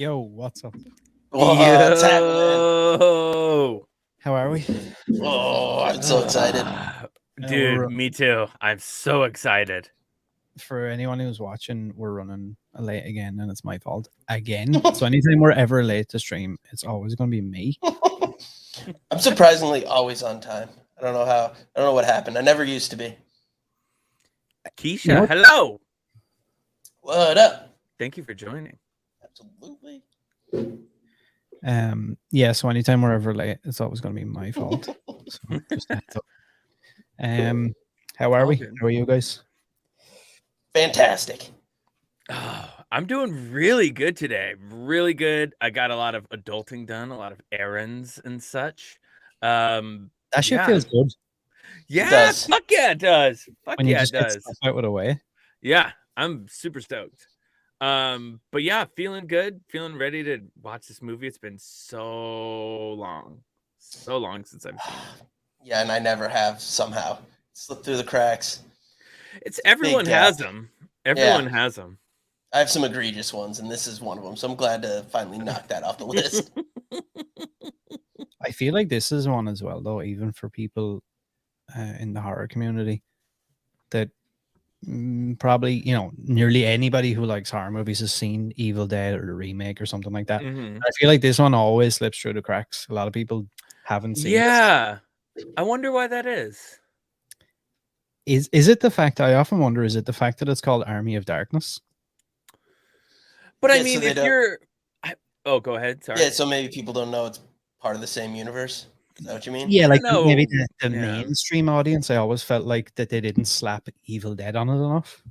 Yo, what's up? What's happening? Yo! How are we? Oh, I'm so excited. Dude, me too. I'm so excited. For anyone who's watching, we're running late again, and it's my fault again. So anytime we're ever late to stream, it's always going to be me. I'm surprisingly always on time. I don't know how. I don't know what happened. I never used to be. Keisha, You know what? hello. What up? Thank you for joining. Absolutely. Yeah. So anytime we're ever late, it's always going to be my fault. So just a heads up. How are All we? good. How are you guys? Fantastic. I'm doing really good today. Really good. I got a lot of adulting done, a lot of errands and such. That shit yeah. feels good Yeah, does. fuck yeah, it does. Fuck when you yeah, just it get does. stuff out of the way. Yeah, I'm super stoked. But yeah, feeling good, feeling ready to watch this movie. It's been so long since I've seen it. Yeah, and I never have somehow. Slipped through the cracks. It's everyone gap. has them. Everyone has them. I have some egregious ones, and this is one of them. So I'm glad to finally knock that off the list. I feel like this is one as well, though, even for people in the horror community that probably, nearly anybody who likes horror movies has seen Evil Dead or the remake or something like that. Mhm. I feel like this one always slips through the cracks. A lot of people haven't seen this. Yeah. I wonder why that is. Is it the fact, I often wonder, is it the fact that it's called Army of Darkness? But Yeah, I so mean, they if don't- you're... Oh, go ahead. Sorry. Yeah, so maybe people don't know it's part of the same universe. Is that what you mean? Yeah, like No. maybe the Yeah. mainstream audience, I always felt like that they didn't slap Evil Dead on it enough.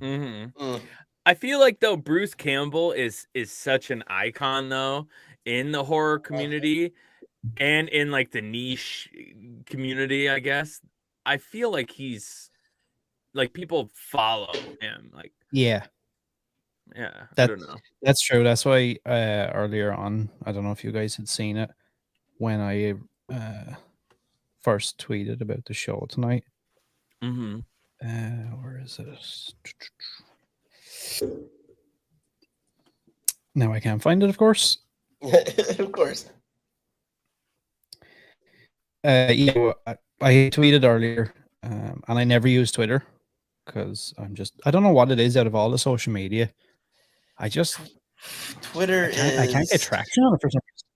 I feel like, though, Bruce Campbell is such an icon, though, in the horror community and in, like, the niche community, I guess. I feel like he's... Like, people follow him. Like, Yeah. yeah, I That, don't know. That's true. That's why earlier on, I don't know if you guys had seen it, when I first tweeted about the show tonight. Where is it? Now I can't find it, of course. Of course. I tweeted earlier, and I never use Twitter because I don't know what it is out of all the social media. Twitter I can't get traction on it for some reason.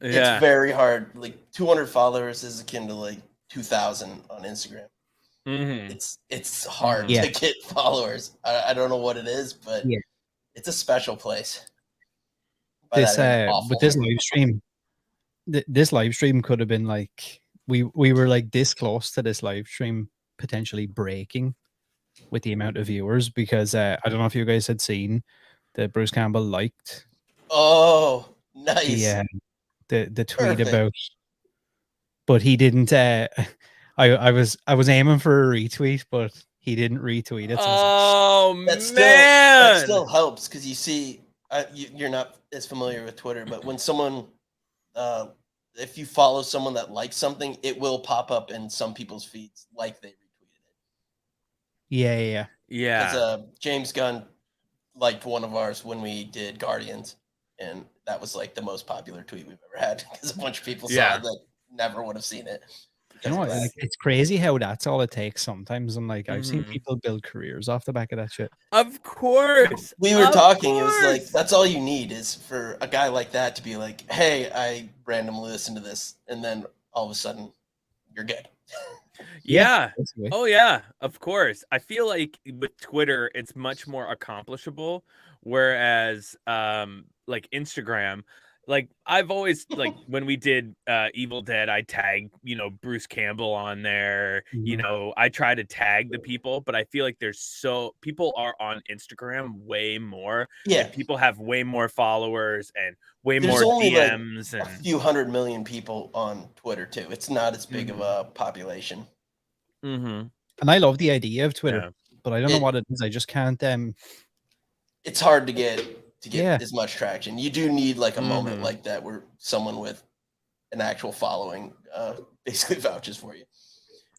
It's very hard. Like 200 followers is akin to like 2,000 on Instagram. It's hard to get followers. I don't know what it is, but it's a special place. With this live stream, this live stream could have been like we were like this close to this live stream potentially breaking with the amount of viewers, because I don't know if you guys had seen that Bruce Campbell liked. Oh, nice. The tweet about, but he didn't. I was aiming for a retweet, but he didn't retweet it. So oh man, that still helps, because you see, you're not as familiar with Twitter, but when someone, if you follow someone that likes something, it will pop up in some people's feeds like they retweeted it. Yeah. Because James Gunn liked one of ours when we did Guardians, and that was like the most popular tweet we've ever had, because a bunch of people saw it that never would have seen it. You know, like, it's crazy how that's all it takes sometimes. And like, I've seen people build careers off the back of that shit. Of course. We were talking, it was like, that's all you need is for a guy like that to be like, hey, I randomly listened to this, and then all of a sudden you're good. Yeah. Oh yeah, of course. I feel like with Twitter it's much more accomplishable, whereas like Instagram, like I've always, like when we did Evil Dead, I tagged, Bruce Campbell on there. I try to tag the people, but I feel like people are on Instagram way more. Yeah. And people have way more followers and way There's more only DMs like a few 100 million people on Twitter too. It's not as big of a population. And I love the idea of Twitter, but I don't know what it is. I just can't. It's hard to get as much traction. You do need like a moment like that where someone with an actual following basically vouches for you.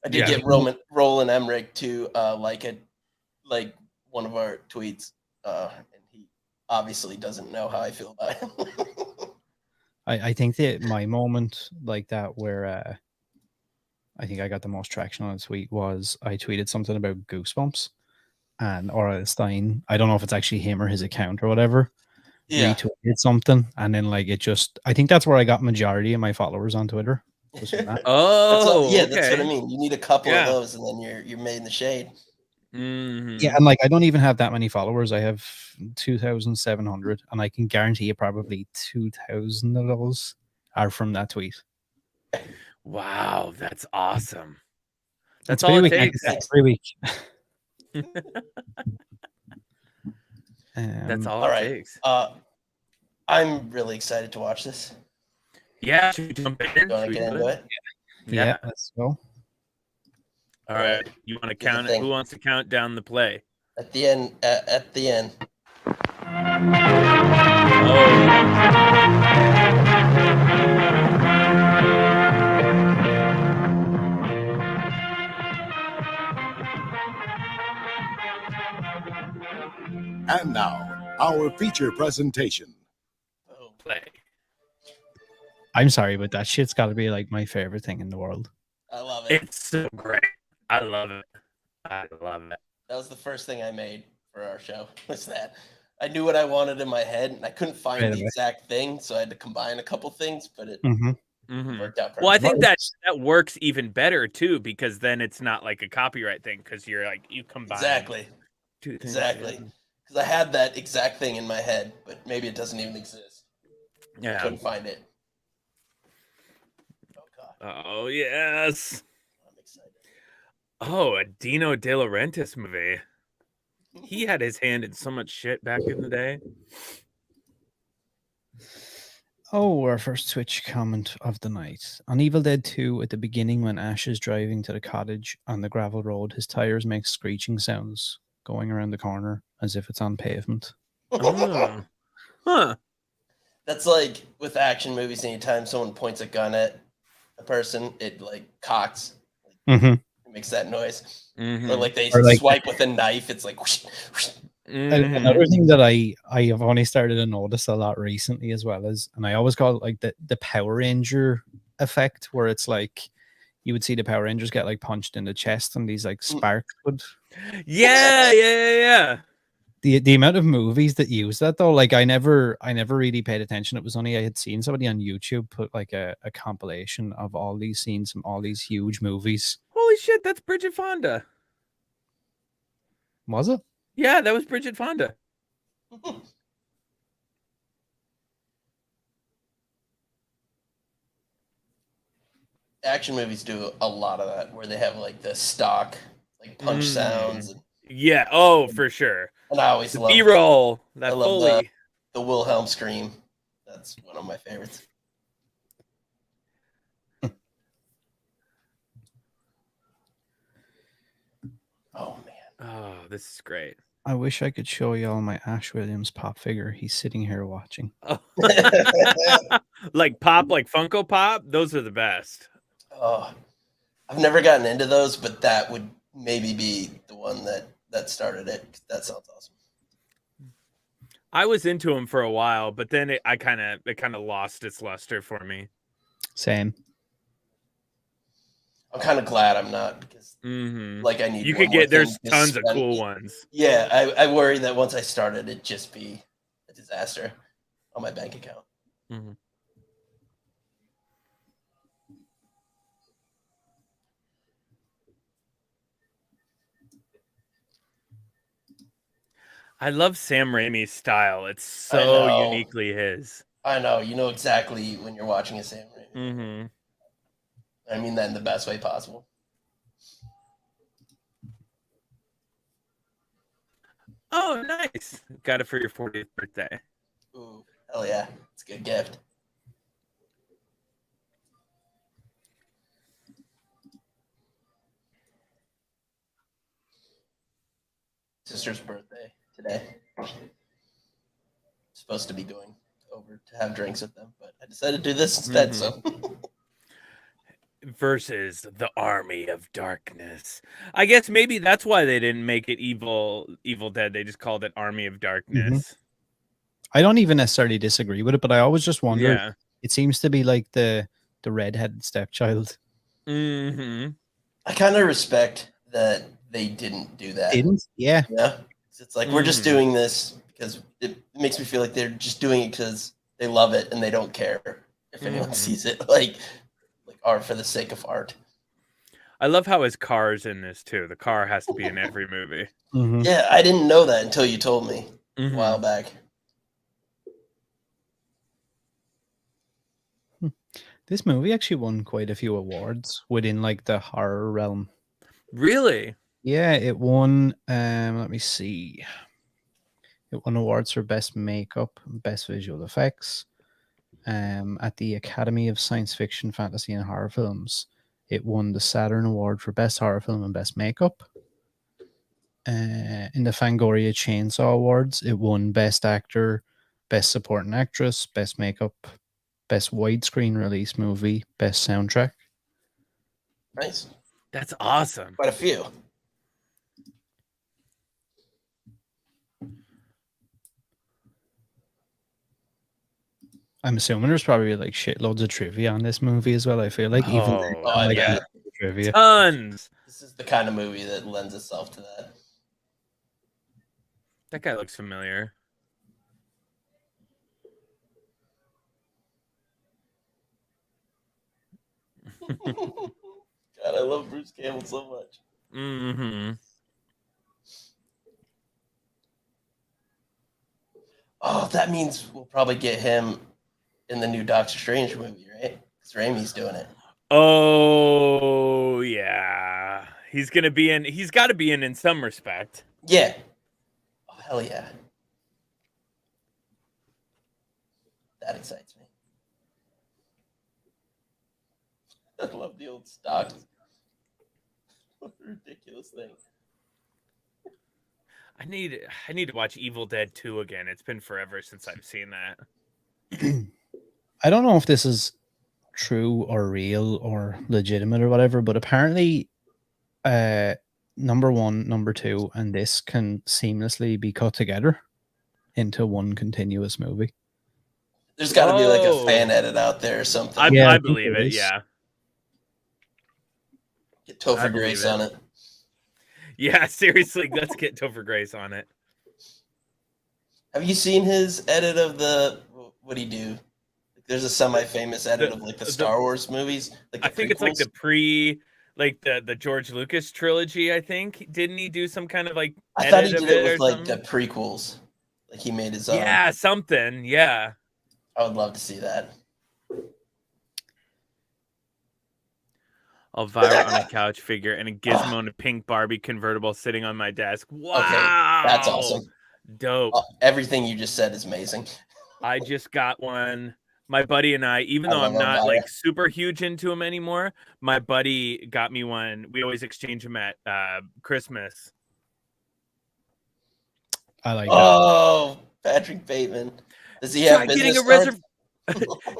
I did get Roland Emmerich to like one of our tweets, and he obviously doesn't know how I feel about him. I think that my moment like that where I think I got the most traction on a tweet was I tweeted something about Goosebumps, and R.L. Stein, I don't know if it's actually him or his account or whatever, retweeted something, and then like it just, I think that's where I got majority of my followers on Twitter. Oh, that's what I mean. You need a couple of those, and then you're made in the shade. Yeah, and like I don't even have that many followers. I have 2,700, and I can guarantee you probably 2,000 of those are from that tweet. Wow, that's awesome. That's all all it takes. Every week. That's all it takes. I'm really excited to watch this. Yeah, should we jump in? You want to get into it? Yeah, let's go. All right. You want to count it? Who wants to count down the play? At the end. At the end. And now, our feature presentation. Play. I'm sorry, but that shit's got to be like my favorite thing in the world. I love it. It's so great. I love it. I love it. That was the first thing I made for our show. Was that I knew what I wanted in my head, and I couldn't find the exact thing, so I had to combine a couple things. But it worked out. Well, I think that works even better too, because then it's not like a copyright thing, because you're like you combine two things. Exactly. Because I had that exact thing in my head, but maybe it doesn't even exist. Yeah, I couldn't find it. Oh yes. I'm excited. Oh, a Dino De Laurentiis movie. He had his hand in so much shit back in the day. Oh, our first Twitch comment of the night. On Evil Dead 2, at the beginning when Ash is driving to the cottage on the gravel road, his tires make screeching sounds going around the corner as if it's on pavement. Oh. Huh. That's like with action movies, anytime someone points a gun at a person, it like cocks. It makes that noise. Or like they swipe with a knife, it's like whoosh, whoosh. Another thing that I have only started to notice a lot recently as well is, and I always call it like the Power Ranger effect, where it's like you would see the Power Rangers get like punched in the chest and these like sparks would. Yeah. The amount of movies that use that though, like I never really paid attention. It was only I had seen somebody on YouTube put like a compilation of all these scenes from all these huge movies. Holy shit, that's Bridget Fonda. Was it? Yeah, that was Bridget Fonda. Action movies do a lot of that, where they have like the stock, like punch sounds. And, yeah. Oh, for sure. And I always love B-roll. That I love Foley. the Wilhelm scream. That's one of my favorites. Oh man. Oh, this is great. I wish I could show y'all my Ash Williams pop figure. He's sitting here watching. Oh. Like pop, like Funko Pop. Those are the best. Oh, I've never gotten into those, but that would maybe be the one that started it. That sounds awesome. I was into them for a while, but then it kind of lost its luster for me. Same. I'm kind of glad I'm not, because like I need. You could get there's tons of cool ones. Yeah, I worry that once I started, it'd just be a disaster on my bank account. I love Sam Raimi's style. It's so uniquely his. I know. You know exactly when you're watching a Sam Raimi. I mean that in the best way possible. Oh, nice. Got it for your 40th birthday. Ooh, hell yeah. It's a good gift. Sister's birthday today. Supposed to be going over to have drinks with them, but I decided to do this instead. So versus the Army of Darkness. I guess maybe that's why they didn't make it Evil Dead. They just called it Army of Darkness. I don't even necessarily disagree with it, but I always just wonder. Yeah. It seems to be like the redheaded stepchild. Mm-hmm. I kind of respect that they didn't do that. Yeah. Yeah. It's like, we're just doing this because it makes me feel like they're just doing it because they love it and they don't care if anyone sees it. Like art for the sake of art. I love how his car's in this too. The car has to be in every movie. Mm-hmm. Yeah, I didn't know that until you told me a while back. This movie actually won quite a few awards within like the horror realm. Really? Yeah, it won. Let me see. It won awards for best makeup, best visual effects. At the Academy of Science Fiction, Fantasy, and Horror Films, it won the Saturn Award for best horror film and best makeup. In the Fangoria Chainsaw Awards, it won best actor, best supporting actress, best makeup, best widescreen release movie, best soundtrack. Nice. That's awesome. Quite a few. I'm assuming there's probably like shitloads of trivia on this movie as well. I feel like yeah, trivia. Tons. This is the kind of movie that lends itself to that. That guy looks familiar. God, I love Bruce Campbell so much. Mm-hmm. Oh, that means we'll probably get him in the new Doctor Strange movie, right? Because Raimi's doing it. Oh yeah, he's gonna be in. He's got to be in some respect. Yeah. Oh hell yeah. That excites me. I love the old stocks. What a ridiculous thing. I need to watch Evil Dead 2 again. It's been forever since I've seen that. I don't know if this is true or real or legitimate or whatever, but apparently number 1, number 2, and this can seamlessly be cut together into one continuous movie. There's got to be like a fan edit out there or something. I believe it. Yeah. Get Topher Grace on it. Yeah, seriously, let's get Topher Grace on it. Have you seen his edit of the? What'd he do? There's a semi-famous edit of like the Star Wars movies. Like I think it's like the the George Lucas trilogy. I think didn't he do some kind of like? I thought he did it with like the prequels. Like he made his own. Yeah, something. Yeah. I would love to see that. Elvira on a couch figure and a Gizmo and a pink Barbie convertible sitting on my desk. Wow. Okay, that's awesome. Dope. Everything you just said is amazing. I just got one. My buddy and I, even though I'm not like super huge into them anymore, my buddy got me one. We always exchange them at Christmas. I like that. Patrick Bateman. Does he have business cards?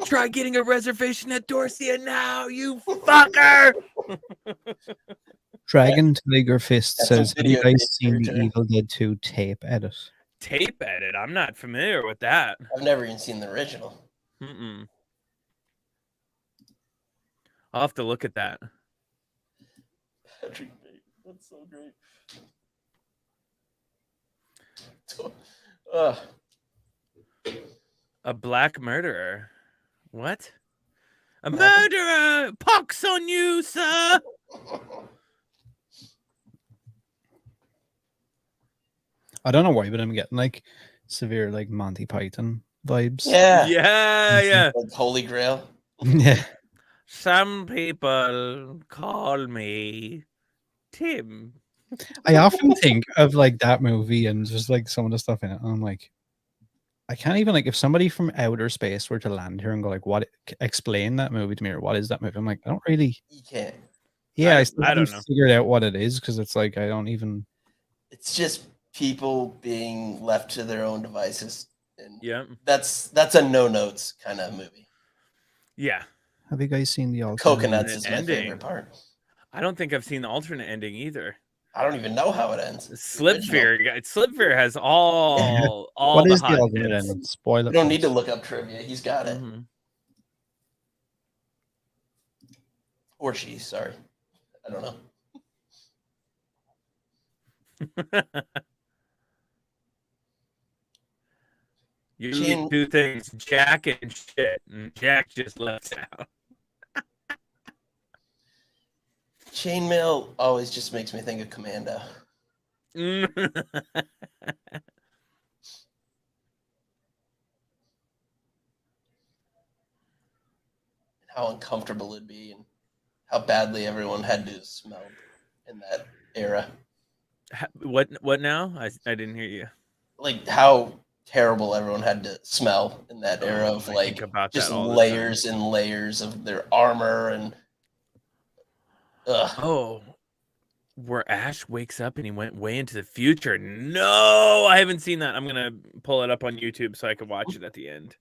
Try getting a reservation at Dorsia now, you fucker. Dragon Tiger Fist says, have you guys seen the Evil Dead 2 tape edit? Tape edit? I'm not familiar with that. I've never even seen the original. I'll have to look at that. Patrick Bateman. That's so great. A black murderer. What? A murderer! Pox on you, sir! I don't know why, but I'm getting like severe like Monty Python vibes. Yeah. Like Holy Grail. Yeah. Some people call me Tim. I often think of like that movie and just like some of the stuff in it. And I'm like, I can't even like if somebody from outer space were to land here and go like, "What? Explain that movie to me," or "What is that movie?" I'm like, I don't really. You can't. Yeah, I still don't haven't know. figured out what it is because it's like I don't even. It's just people being left to their own devices. And yeah, that's a no notes kind of movie. Yeah. Have you guys seen the Coconuts is my favorite part. I don't think I've seen the alternate ending either. I don't even know how it ends. Slipfear has all what the is the hot alternate hits. ending? Spoil it. You don't need to look up trivia. He's got it. Or she, sorry. I don't know. You need two things, Jack and shit, and Jack just left out. Chainmail always just makes me think of Commando. How uncomfortable it'd be and how badly everyone had to smell in that era. What now? I didn't hear you. Like how terrible everyone had to smell in that era of like just layers and layers of their armor and where Ash wakes up and he went way into the future. No, I haven't seen that. I'm gonna pull it up on YouTube so I can watch it at the end.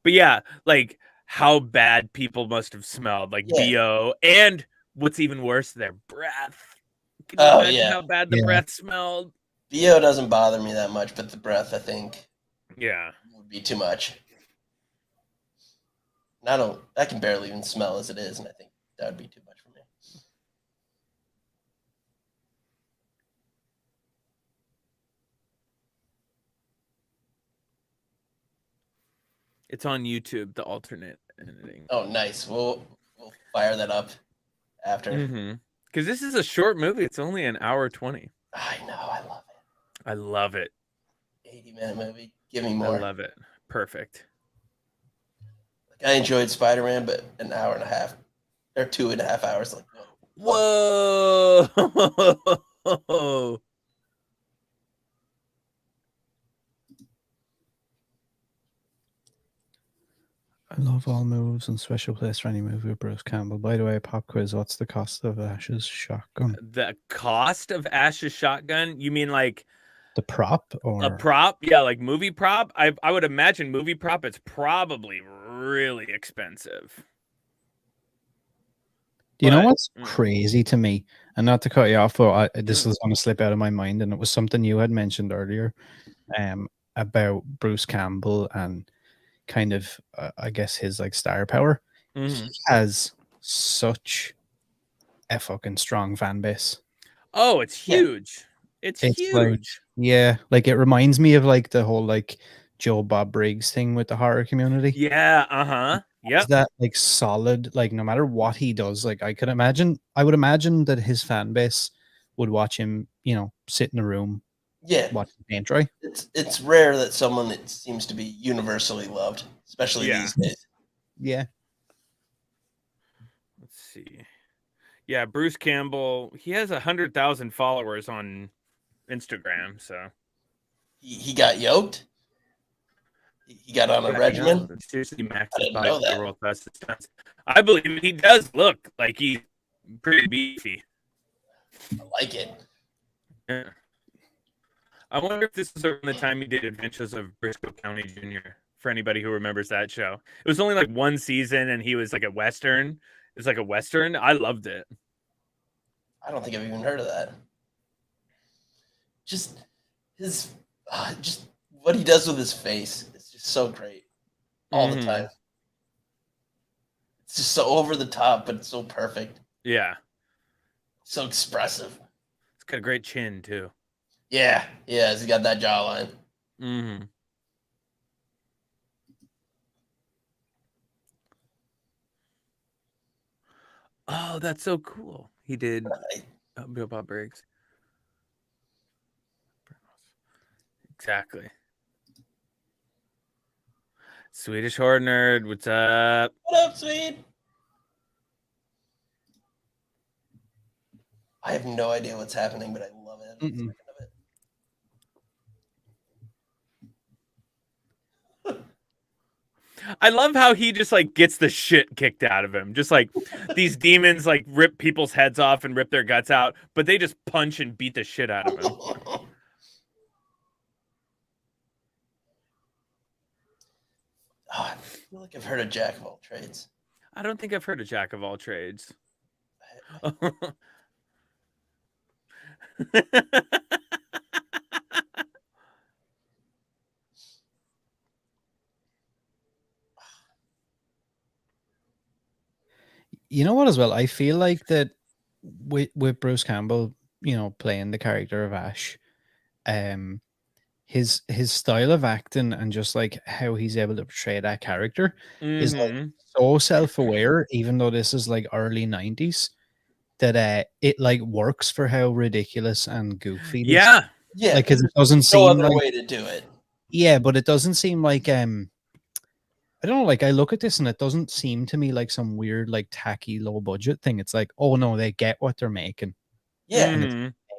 But yeah, like how bad people must have smelled, like BO, and what's even worse, their breath. Can you imagine how bad the breath smelled? BO doesn't bother me that much, but the breath, I think, would be too much. And I can barely even smell as it is, and I think that would be too much for me. It's on YouTube, the alternate editing. Oh, nice. We'll fire that up after. Because this is a short movie. It's only an hour 20. I know. I love it. I love it. 80-minute movie. Give me more. I love it. Perfect. Like, I enjoyed Spider-Man, but an hour and a half or 2.5 hours. Like, whoa. I love all moves and special place for any movie with Bruce Campbell. By the way, pop quiz, what's the cost of Ash's shotgun? The cost of Ash's shotgun? You mean like the prop or a prop? Yeah, like movie prop. I would imagine movie prop. It's probably really expensive. Do you know what's crazy to me? And not to cut you off, but this was going to slip out of my mind, and it was something you had mentioned earlier, about Bruce Campbell and kind of, I guess, his like star power. He has such a fucking strong fan base. Oh, it's huge. It's huge. Like, like it reminds me of like the whole like Joe Bob Briggs thing with the horror community. Yeah, Is that like solid? Like no matter what he does, like I would imagine that his fan base would watch him, you know, sit in a room, watch him paint dry. It's rare that someone that seems to be universally loved, especially these days. Yeah. Let's see. Yeah, Bruce Campbell, he has 100,000 followers on Instagram, so he got yoked. He got on a regimen. Seriously, Max is by the world fastest stunts. I believe he does look like he's pretty beefy. I like it. Yeah. I wonder if this is around the time he did Adventures of Briscoe County Jr. For anybody who remembers that show. It was only like one season, and he was like a Western. It's like a Western. I loved it. I don't think I've even heard of that. Just his, just what he does with his face is just so great all the time. It's just so over the top, but it's so perfect. Yeah. So expressive. It's got a great chin too. Yeah, he's got that jawline. Oh, that's so cool. He did Bill Bob Briggs. Exactly. Swedish Horror Nerd, what's up? What up, Swede? I have no idea what's happening, but I love it. I love how he just like gets the shit kicked out of him. Just like these demons like rip people's heads off and rip their guts out, but they just punch and beat the shit out of him. I feel like I've heard of Jack of all trades. I don't think I've heard of Jack of all trades. You know what, as well? I feel like that with Bruce Campbell, playing the character of Ash, his style of acting and just like how he's able to portray that character is like so self-aware, even though this is like early 90s, that it like works for how ridiculous and goofy it is. Yeah, like, because it doesn't no seem other like way to do it. Yeah, but it doesn't seem like I don't know, like I look at this and it doesn't seem to me like some weird, like tacky, low budget thing. It's like, oh no, they get what they're making. Yeah, and it's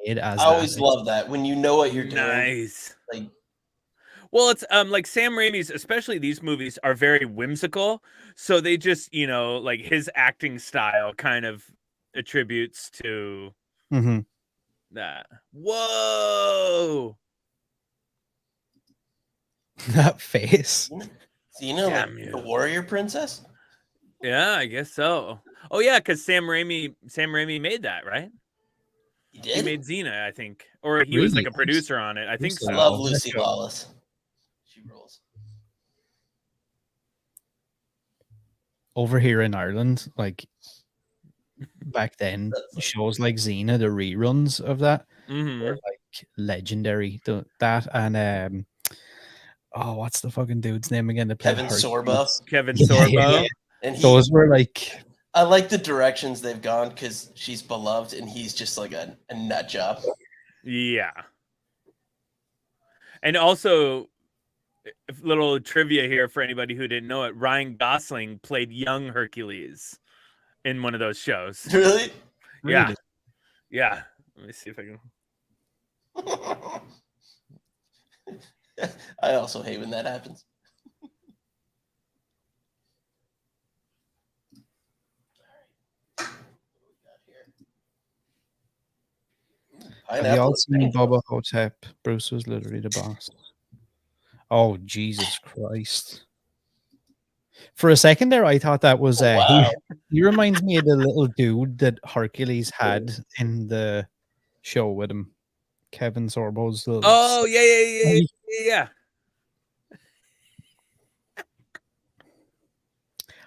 made as I always that. love that when you know what you're doing. Nice. Like, well, it's like Sam Raimi's, especially these movies, are very whimsical. So they just, like his acting style kind of attributes to that. Whoa. That face. Xena, like the warrior princess? Yeah, I guess so. Oh yeah, because Sam Raimi made that, right? He did? He made Xena, I think. Or he was like a producer on it. I think so. I love Lucy Lawless. She rules. Over here in Ireland, like back then, shows like Xena, the reruns of that were like legendary. That and oh, what's the fucking dude's name again? That played Kevin Hercules? Sorbo. Kevin Sorbo. And those were like, I like the directions they've gone because she's beloved and he's just like a nut job. Yeah. And also, little trivia here for anybody who didn't know it, Ryan Gosling played young Hercules in one of those shows. Really? Yeah. Really? Yeah. Let me see if I can. I also hate when that happens. have you all seen Bubba Hotep? Bruce was literally the boss. Oh, Jesus Christ. For a second there, I thought that was he reminds me of the little dude that Hercules had in the show with him. Kevin Sorbo's little... Oh, yeah.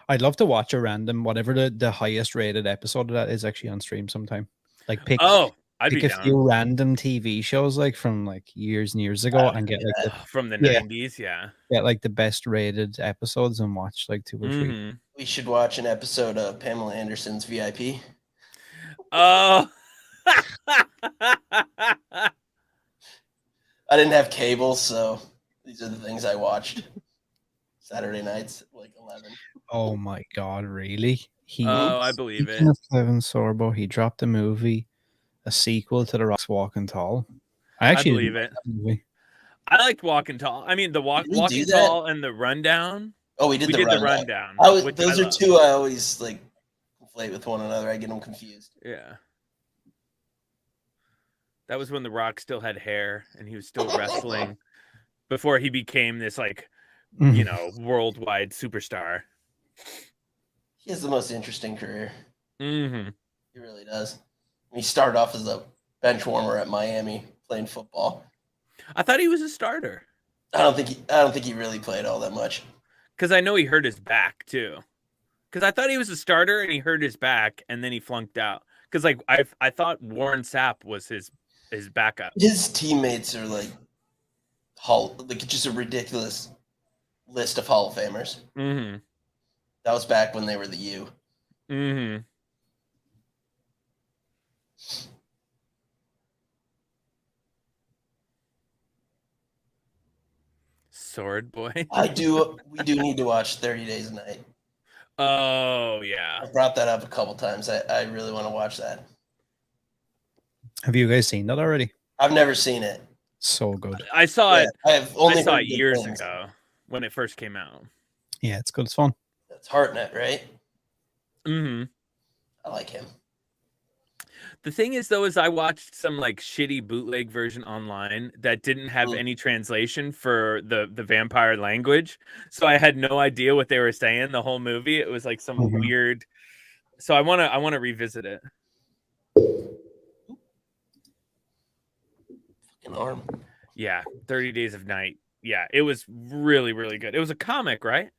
I'd love to watch a random, whatever the highest rated episode of that is, actually on stream sometime. Like pick I'd be a down. few random TV shows like from like years and years ago and get like from the 90s, get like the best rated episodes and watch like 2 or 3. We should watch an episode of Pamela Anderson's VIP. Oh. I didn't have cable, so these are the things I watched. Saturday nights, like 11. Oh my God, really? I believe it. Kevin Sorbo, he dropped a movie, a sequel to The Rock's Walking Tall. I believe it. I liked Walking Tall. I mean, the Walking Tall and the Rundown. Oh, we did the Rundown. Those are two I always like conflate with one another. I get them confused. Yeah. That was when The Rock still had hair and he was still wrestling before he became this like, worldwide superstar. He has the most interesting career. Mm-hmm. He really does. He started off as a bench warmer at Miami playing football. I thought he was a starter. I don't think he really played all that much. Because I know he hurt his back too. Because I thought he was a starter and he hurt his back and then he flunked out. Because like I thought Warren Sapp was his backup. His teammates are like just a ridiculous list of Hall of Famers. Mm-hmm. That was back when they were the U. Mm-hmm. Sword Boy. We do need to watch 30 Days a Night. Oh yeah. I brought that up a couple times. I really want to watch that. Have you guys seen that already? I've never seen it. So good. I saw it. I saw it years ago when it first came out. Yeah, it's good. It's fun. That's Hartnett, right? Mm-hmm. I like him. The thing is, though, is I watched some like shitty bootleg version online that didn't have any translation for the vampire language, so I had no idea what they were saying the whole movie. It was like some weird. So I wanna revisit it. broken arm. Yeah, 30 Days of Night. Yeah, it was really, really good. It was a comic, right?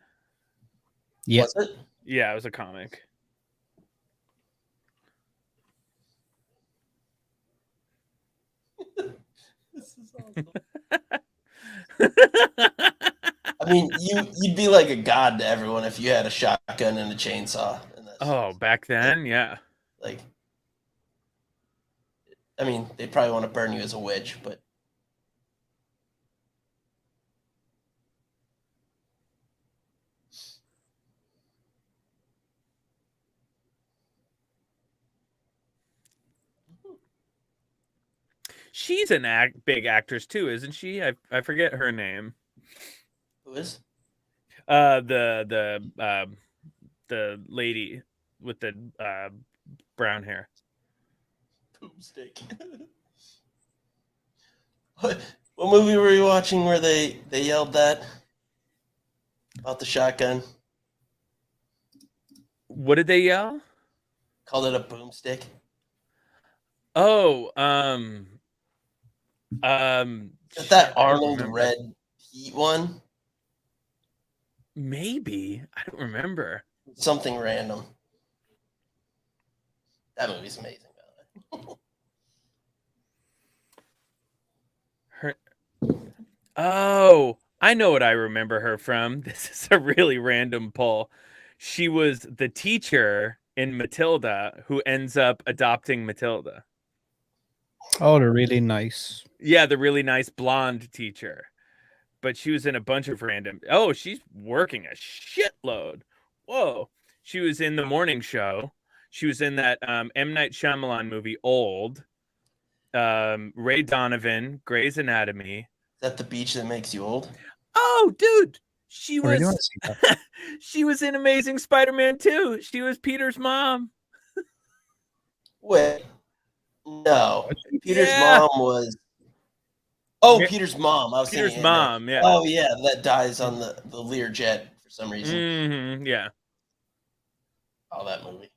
Yeah. Was it? Yeah, it was a comic. This is awesome. I mean, you'd be like a god to everyone if you had a shotgun and a chainsaw. Oh, back then, yeah. Like, I mean, they'd probably want to burn you as a witch, but. She's an big actress too, isn't she? I forget her name. Who is? The lady with the brown hair. Boomstick. What movie were you watching where they yelled that about the shotgun? What did they yell? Called it a boomstick. Oh, Is that Arnold Red Heat one? Maybe. I don't remember. Something random. That movie's amazing, by the way. Oh, I know what I remember her from. This is a really random pull. She was the teacher in Matilda who ends up adopting Matilda. Oh, they're really nice. Yeah, the really nice blonde teacher. But she was in a bunch of random. Oh, she's working a shitload. Whoa. She was in The Morning Show. She was in that M. Night Shyamalan movie, Old. Ray Donovan, Grey's Anatomy. Is that The Beach That Makes You Old? Oh, dude. She was Really want to see that. she was in Amazing Spider-Man 2. She was Peter's mom. Wait. No. Peter's mom was... Oh, Peter's mom. I was Peter's thinking mom, yeah. Oh, yeah. That dies on the Learjet for some reason. Mm-hmm, yeah. Oh, that movie.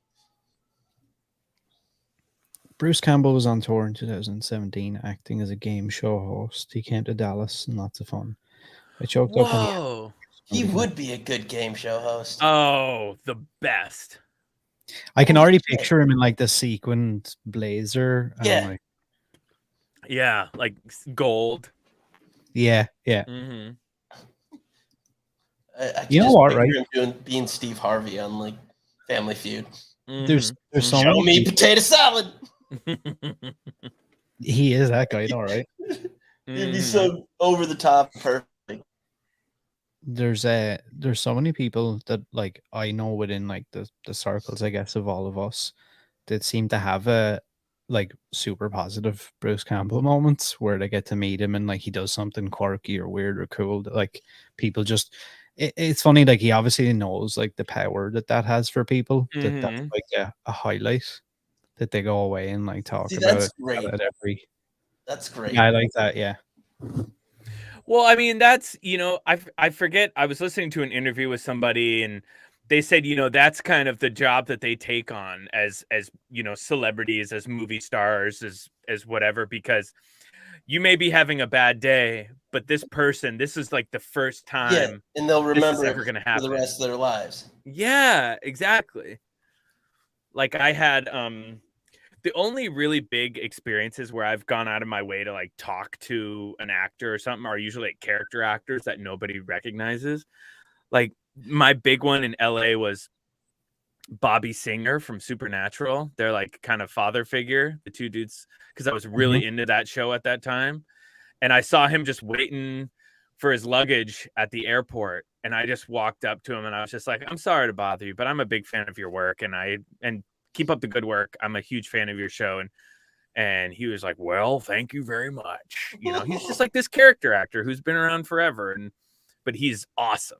Bruce Campbell was on tour in 2017 acting as a game show host. He came to Dallas and lots of fun. I choked up on He would be a good game show host. Oh, the best. I can already picture him in like the sequined blazer. Yeah. Like, yeah, like gold. Yeah, yeah. Mm-hmm. I you know what, right? Him being Steve Harvey on like Family Feud. Mm-hmm. There's so Show many me potato salad. He is that guy, all right. He'd be so over the top perfect. There's so many people that like I know within like the circles, I guess, of all of us that seem to have a like super positive Bruce Campbell moments where they get to meet him and like he does something quirky or weird or cool that like people just it's funny, like he obviously knows like the power that has for people. Mm-hmm. That's like a highlight that they go away and like talk about that's it great. at every. That's great. Yeah, I like that. Yeah. Well, I mean, that's, you know, I forget, I was listening to an interview with somebody and they said, you know, that's kind of the job that they take on as you know, celebrities, as movie stars, as whatever, because you may be having a bad day, but this person, this is like the first time and they'll remember this is ever going to happen for the rest of their lives. Yeah, exactly. Like I had the only really big experiences where I've gone out of my way to like talk to an actor or something are usually like character actors that nobody recognizes. Like my big one in LA was Bobby Singer from Supernatural. They're like kind of father figure, the two dudes, because I was really into that show at that time. And I saw him just waiting for his luggage at the airport. And I just walked up to him and I was just like, I'm sorry to bother you, but I'm a big fan of your work. And keep up the good work. I'm a huge fan of your show. And he was like, well, thank you very much. You know, he's just like this character actor who's been around forever. But he's awesome.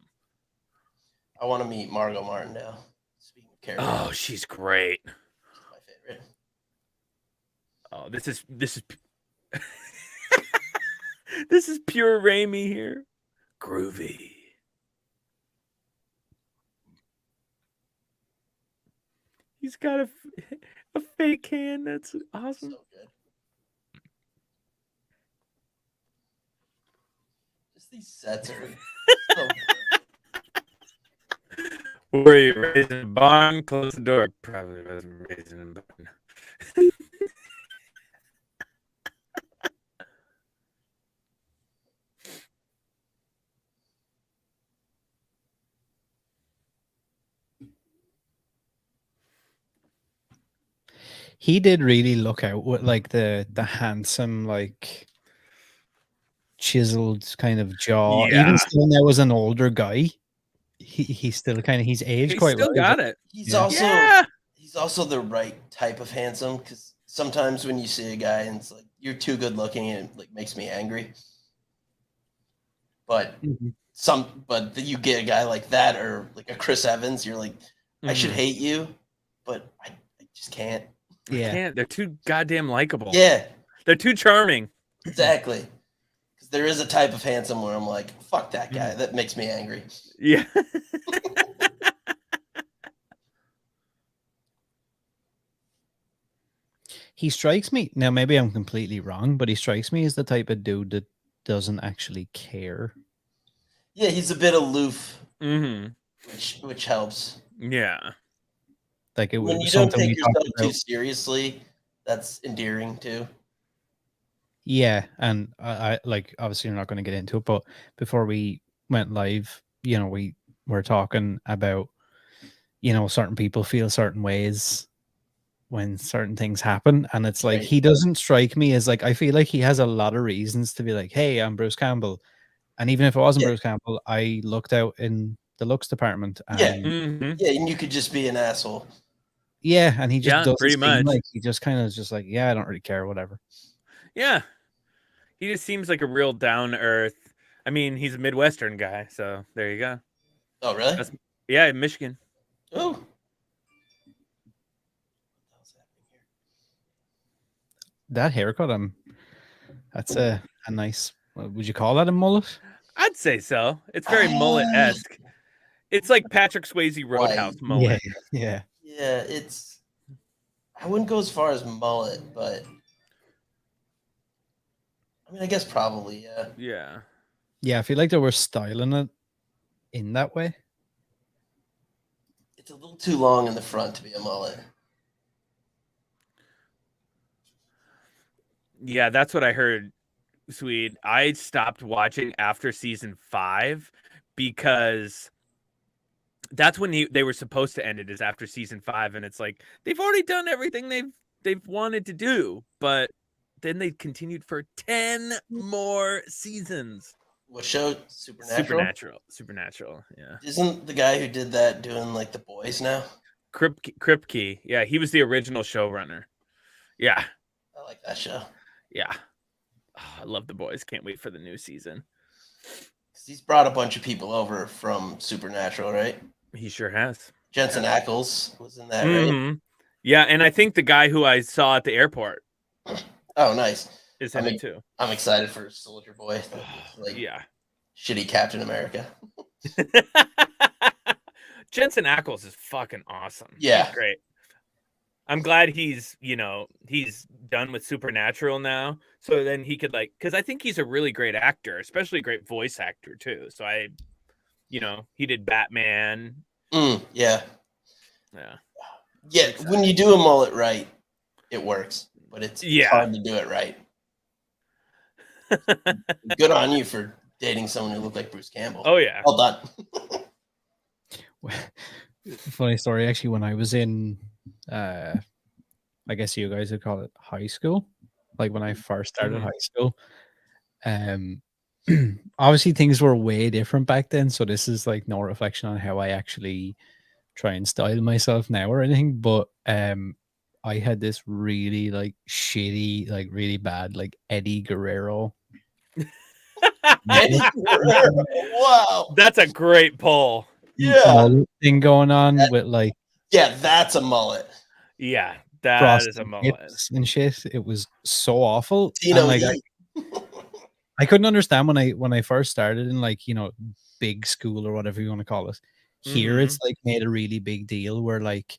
I want to meet Margot Martindale. Speaking of character. Oh, she's great. She's my favorite. Oh, this is this is pure Raimi here. Groovy. He's got a fake hand. That's awesome. So good. These sets are so Were you raised in a barn? Close the door. Probably wasn't raised in a barn. He did really look out with like the handsome, like chiseled kind of jaw. Yeah. Even still now as an older guy, he's still kind of he's aged He quite still well. got it. He's also the right type of handsome, because sometimes when you see a guy and it's like you're too good looking, and it like makes me angry. But but you get a guy like that, or like a Chris Evans, you're like, I should hate you, but I just can't. Yeah, Can't. They're too goddamn likable. Yeah, they're too charming. Exactly. Because there is a type of handsome where I'm like, fuck that guy. That makes me angry. Yeah. he strikes me now. Maybe I'm completely wrong, but he strikes me as the type of dude that doesn't actually care. Yeah, he's a bit aloof, Mm-hmm. which helps. Yeah. Like it When was you don't something take we talked yourself too about. seriously, that's endearing too. Yeah, and I like obviously you're not going to get into it, but before we went live, you know, we were talking about, you know, certain people feel certain ways when certain things happen, and it's like he doesn't strike me as like I feel like he has a lot of reasons to be like, hey, I'm Bruce Campbell, and even if it wasn't Bruce Campbell, I looked out in the looks department, and yeah, and you could just be an asshole. Yeah, and he just doesn't pretty seem much. like he just kind of just like, yeah, I don't really care, whatever. Yeah. He just seems like a real down to earth. I mean, he's a Midwestern guy, so there you go. Oh, really? Yeah, in Michigan. Oh. That haircut, that's a nice. Would you call that a mullet? I'd say so. It's very mullet-esque. It's like Patrick Swayze Roadhouse mullet. Yeah. Yeah, it's. I wouldn't go as far as mullet, but I mean, I guess probably, yeah. Yeah. Yeah, I feel like they were styling it in that way. It's a little too long in the front to be a mullet. Yeah, that's what I heard, Sweet. I stopped watching after season 5 because that's when they were supposed to end it, is after season 5, and it's like they've already done everything they've wanted to do, but then they continued for 10 more seasons. What show? Supernatural. Yeah. Isn't the guy who did that doing like The Boys now? Kripke. Yeah, he was the original showrunner. Yeah. I like that show. Yeah. Oh, I love The Boys. Can't wait for the new season. He's brought a bunch of people over from Supernatural, right? He sure has. Jensen Ackles was in that, right? Yeah, and I think the guy who I saw at the airport. Oh, nice. Is in it too. I'm excited for Soldier Boy. Like, yeah. Shitty Captain America. Jensen Ackles is fucking awesome. Yeah. He's great. I'm glad he's done with Supernatural now. So then he could because I think he's a really great actor, especially a great voice actor too. So he did Batman. Yeah. Yeah. Yeah. When you do a mullet right, it works, but it's hard to do it right. Good on you for dating someone who looked like Bruce Campbell. Oh yeah. Well done. Funny story, actually, when I was in I guess you guys would call it high school, like when I first started high school, obviously things were way different back then, so this is like no reflection on how I actually try and style myself now or anything, but I had this really like shitty, like really bad, like Eddie Guerrero. Wow, that's a great poll. Yeah, thing going on with like. Yeah, that's a mullet. Yeah, that is a mullet and shit. It was so awful. And like I couldn't understand when I first started in like big school or whatever you want to call it. Here it's like made a really big deal where like,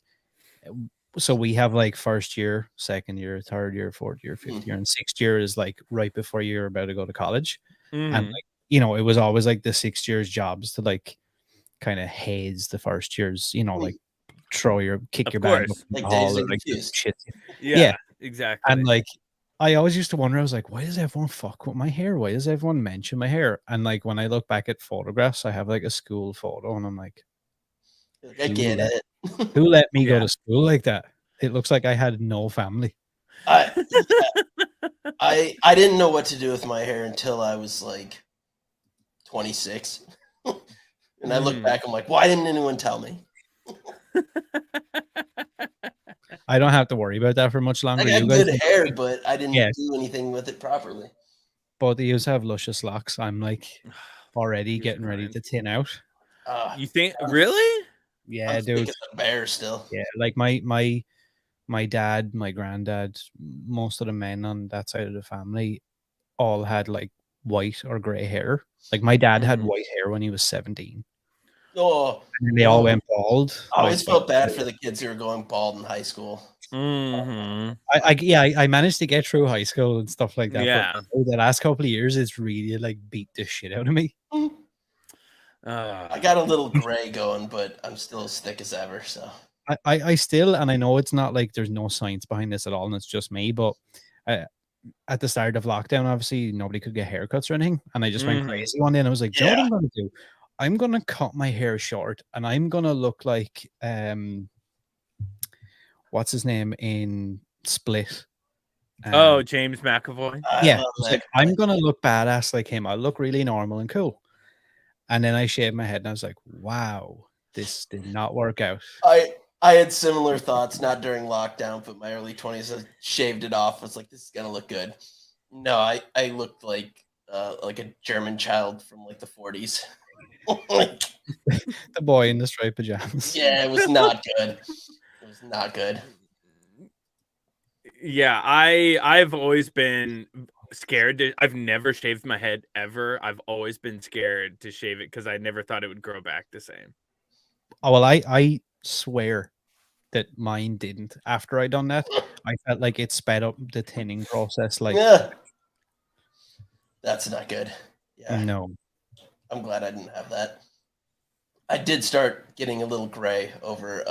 so we have like first year, second year, third year, fourth year, fifth year, and sixth year is like right before you're about to go to college. And like you know, it was always like the 6 years jobs to like kind of haze the first years, you know, like kick your bag up in the hall or like shit. Yeah, exactly. And like I always used to wonder, I was like, why does everyone fuck with my hair? Why does everyone mention my hair? And like when I look back at photographs, I have like a school photo and I'm like, I get it. Who let me go to school like that? It looks like I had no family. I didn't know what to do with my hair until I was like 26. And I look back, I'm like, why didn't anyone tell me? I don't have to worry about that for much longer. I got good hair, but I didn't do anything with it properly. Both of you have luscious locks. I'm like already getting ready to tin out. You think really? Yeah, I'm dude. a bear still. Yeah, like my dad, my granddad, most of the men on that side of the family all had like white or gray hair. Like my dad had white hair when he was 17. Oh, and they all went bald. I always felt bad for the kids who were going bald in high school. I managed to get through high school and stuff like that. Yeah, but the last couple of years, it's really like beat the shit out of me. I got a little gray going, but I'm still as thick as ever. So I still, and I know it's not like there's no science behind this at all, and it's just me, but at the start of lockdown, obviously nobody could get haircuts or anything, and I just went crazy one day, and I was like, you know what I'm gonna do? I'm gonna cut my hair short, and I'm gonna look like what's his name in Split? James McAvoy. Yeah, like, I'm gonna look badass like him. I'll look really normal and cool. And then I shaved my head, and I was like, wow, this did not work out. I had similar thoughts, not during lockdown, but my early 20s. I shaved it off. I was like, this is gonna look good. No, I looked like a German child from like the 40s. Like, the boy in the striped pajamas. Yeah, it was not good. It was not good. Yeah, I've always been scared. I've never shaved my head ever. I've always been scared to shave it because I never thought it would grow back the same. Oh, well, I swear that mine didn't. After I done that, I felt like it sped up the thinning process. Like, that's not good. Yeah, no. I'm glad I didn't have that. I did start getting a little gray over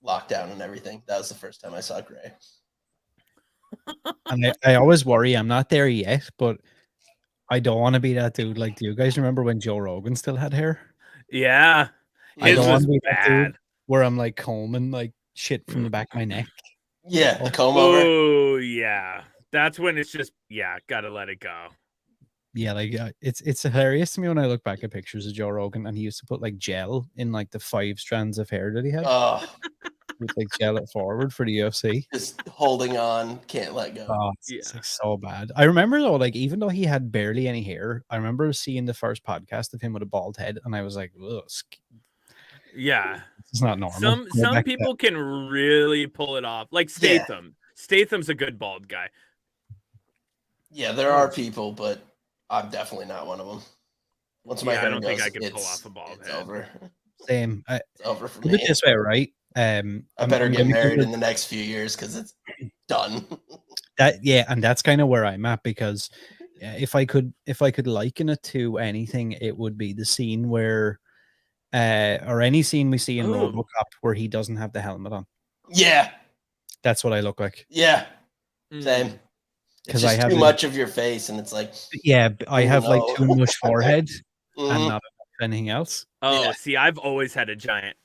lockdown and everything. That was the first time I saw gray. And I always worry I'm not there yet, but I don't want to be that dude. Like, do you guys remember when Joe Rogan still had hair? Yeah, I don't want to be that dude where I'm like combing like shit from the back of my neck. Yeah, the comb over. Oh yeah, that's when it's just gotta let it go. Yeah, like it's hilarious to me when I look back at pictures of Joe Rogan, and he used to put like gel in like the 5 strands of hair that he had. With like gel it forward for the UFC. Just holding on, can't let go. Oh, it's like so bad. I remember though, like even though he had barely any hair, I remember seeing the first podcast of him with a bald head, and I was like, ugh. Yeah, it's not normal. Some people can really pull it off, like Statham. Yeah. Statham's a good bald guy. Yeah, there are people, but I'm definitely not one of them. Once my hair I don't goes, think I can pull off a bald head. Over. Same. It's over for me. me. This way, right? I better get married in the next few years because it's done. And that's kind of where I'm at, because if I could liken it to anything, it would be the scene where or any scene we see in RoboCop where he doesn't have the helmet on. Yeah, that's what I look like. Yeah, same. Because I have too much of your face, and it's like, I have like too much forehead and not anything else. Oh, see, I've always had a giant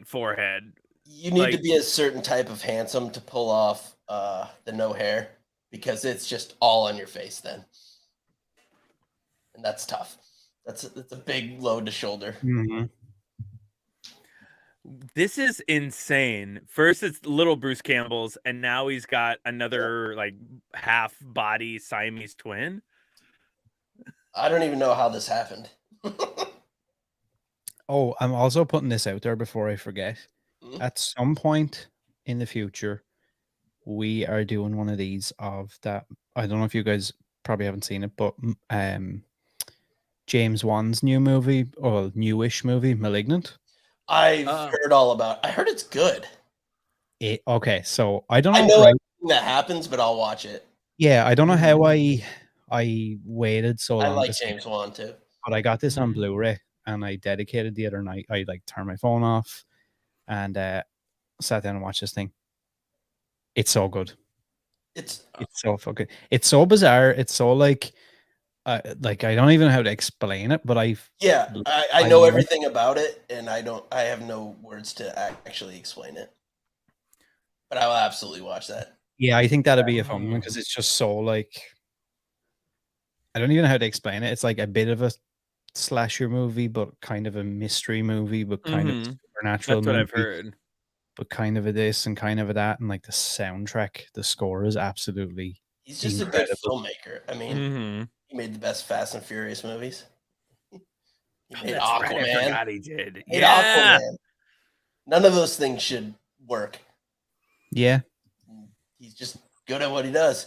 forehead. You need to be a certain type of handsome to pull off the no hair, because it's just all on your face then, and that's tough. That's a big load to shoulder. Mm-hmm. This is insane. First, it's little Bruce Campbell's, and now he's got another like half body Siamese twin. I don't even know how this happened. Oh, I'm also putting this out there before I forget. At some point in the future, we are doing one of these of that. I don't know if you guys probably haven't seen it, but James Wan's new movie, or newish movie, Malignant. I've heard all about. I heard it's good. Okay, so I don't know. I know that happens, but I'll watch it. Yeah, I don't know how I I waited so I long like to see James it, Wan too. but I got this on Blu-ray and I dedicated the other night. I like turned my phone off and sat down and watched this thing. It's so good. It's so fucking. It's so bizarre. It's so like I don't even know how to explain it, but I know everything about it, and I have no words to actually explain it. But I will absolutely watch that. Yeah, I think that'd be a fun one because it's just so like I don't even know how to explain it. It's like a bit of a slasher movie, but kind of a mystery movie, but kind of a supernatural That's what movie. I've heard. But kind of a this and kind of a that, and like the soundtrack, the score is absolutely. He's just incredible. a good filmmaker. I mean, he made the best Fast and Furious movies. He made Aquaman. Right, I forgot he did. He made Aquaman. None of those things should work. Yeah. He's just good at what he does.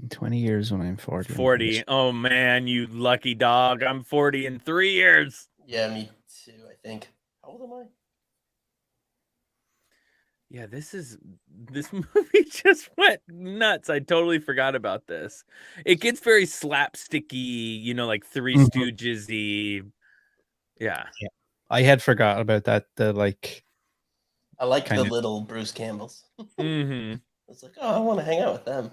20 years when I'm 40. 40. Oh man, you lucky dog. I'm 40 in 3 years. Yeah, me too, I think. How old am I? Yeah, this movie just went nuts. I totally forgot about this. It gets very slapsticky, you know, like Three Stooges-y. Yeah. I had forgot about that. I like the little Bruce Campbells. It's like, oh, I want to hang out with them.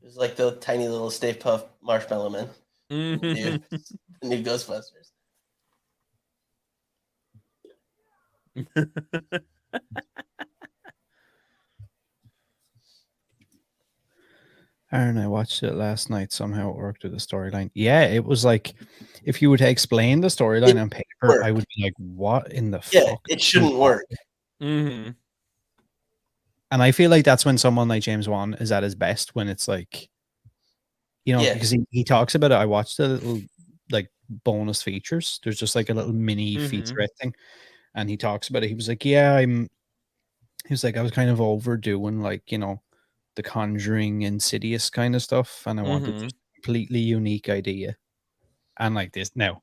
It was like the tiny little Stay Puft Marshmallow Man. The new Ghostbusters. Aaron, I watched it last night. Somehow it worked with the storyline. Yeah, it was like if you were to explain the storyline on paper, I would be like, "What in the fuck?" It shouldn't work. And I feel like that's when someone like James Wan is at his best, when it's like, you know, because he talks about it. I watched the little like bonus features. There's just like a little mini featurette thing, and he talks about it. He was like, "Yeah, he was like, I was kind of overdoing like, you know, the Conjuring, Insidious kind of stuff, and I wanted just a completely unique idea." And like this now.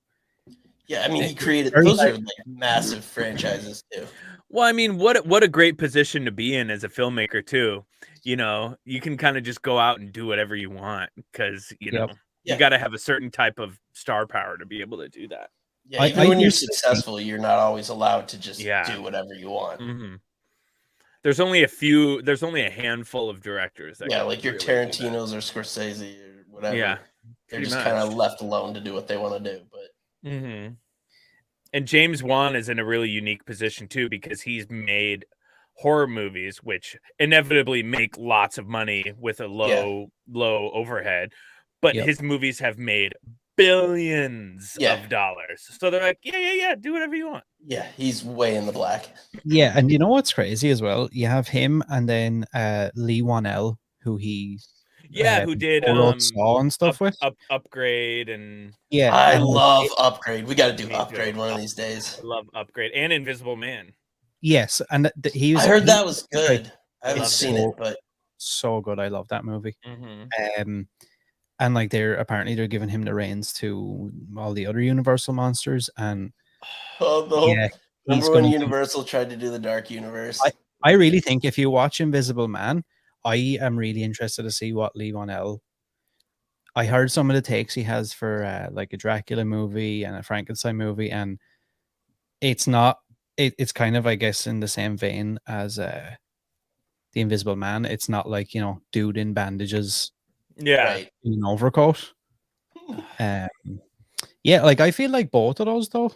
Yeah, I mean, he created those are like massive franchises too. Well, I mean, what a great position to be in as a filmmaker too. You know, you can kind of just go out and do whatever you want because you know you got to have a certain type of star power to be able to do that. Yeah, even when you're successful, you're not always allowed to just do whatever you want. There's only a handful of directors that like your really Tarantinos or Scorsese or whatever. Yeah, they're just kind of left alone to do what they want to do. But and James Wan is in a really unique position too because he's made horror movies which inevitably make lots of money with a low overhead, but his movies have made billions of dollars. So they're like, yeah, do whatever you want. Yeah, he's way in the black. Yeah, and you know what's crazy as well? You have him and then Lee Wanell, who he who did Saw and stuff with Upgrade and I love Upgrade. We got to do Upgrade one of these days. I love Upgrade and Invisible Man. Yes, and he was. I heard that was good. I haven't seen it, but so good. I love that movie. And like they're giving him the reins to all the other Universal monsters, and remember when Universal tried to do the Dark Universe? I really think if you watch Invisible Man, I am really interested to see what Lee Wanell. I heard some of the takes he has for like a Dracula movie and a Frankenstein movie, and it's not. It's kind of, I guess, in the same vein as the Invisible Man. It's not like, you know, dude in bandages, in an overcoat. Like I feel like both of those though,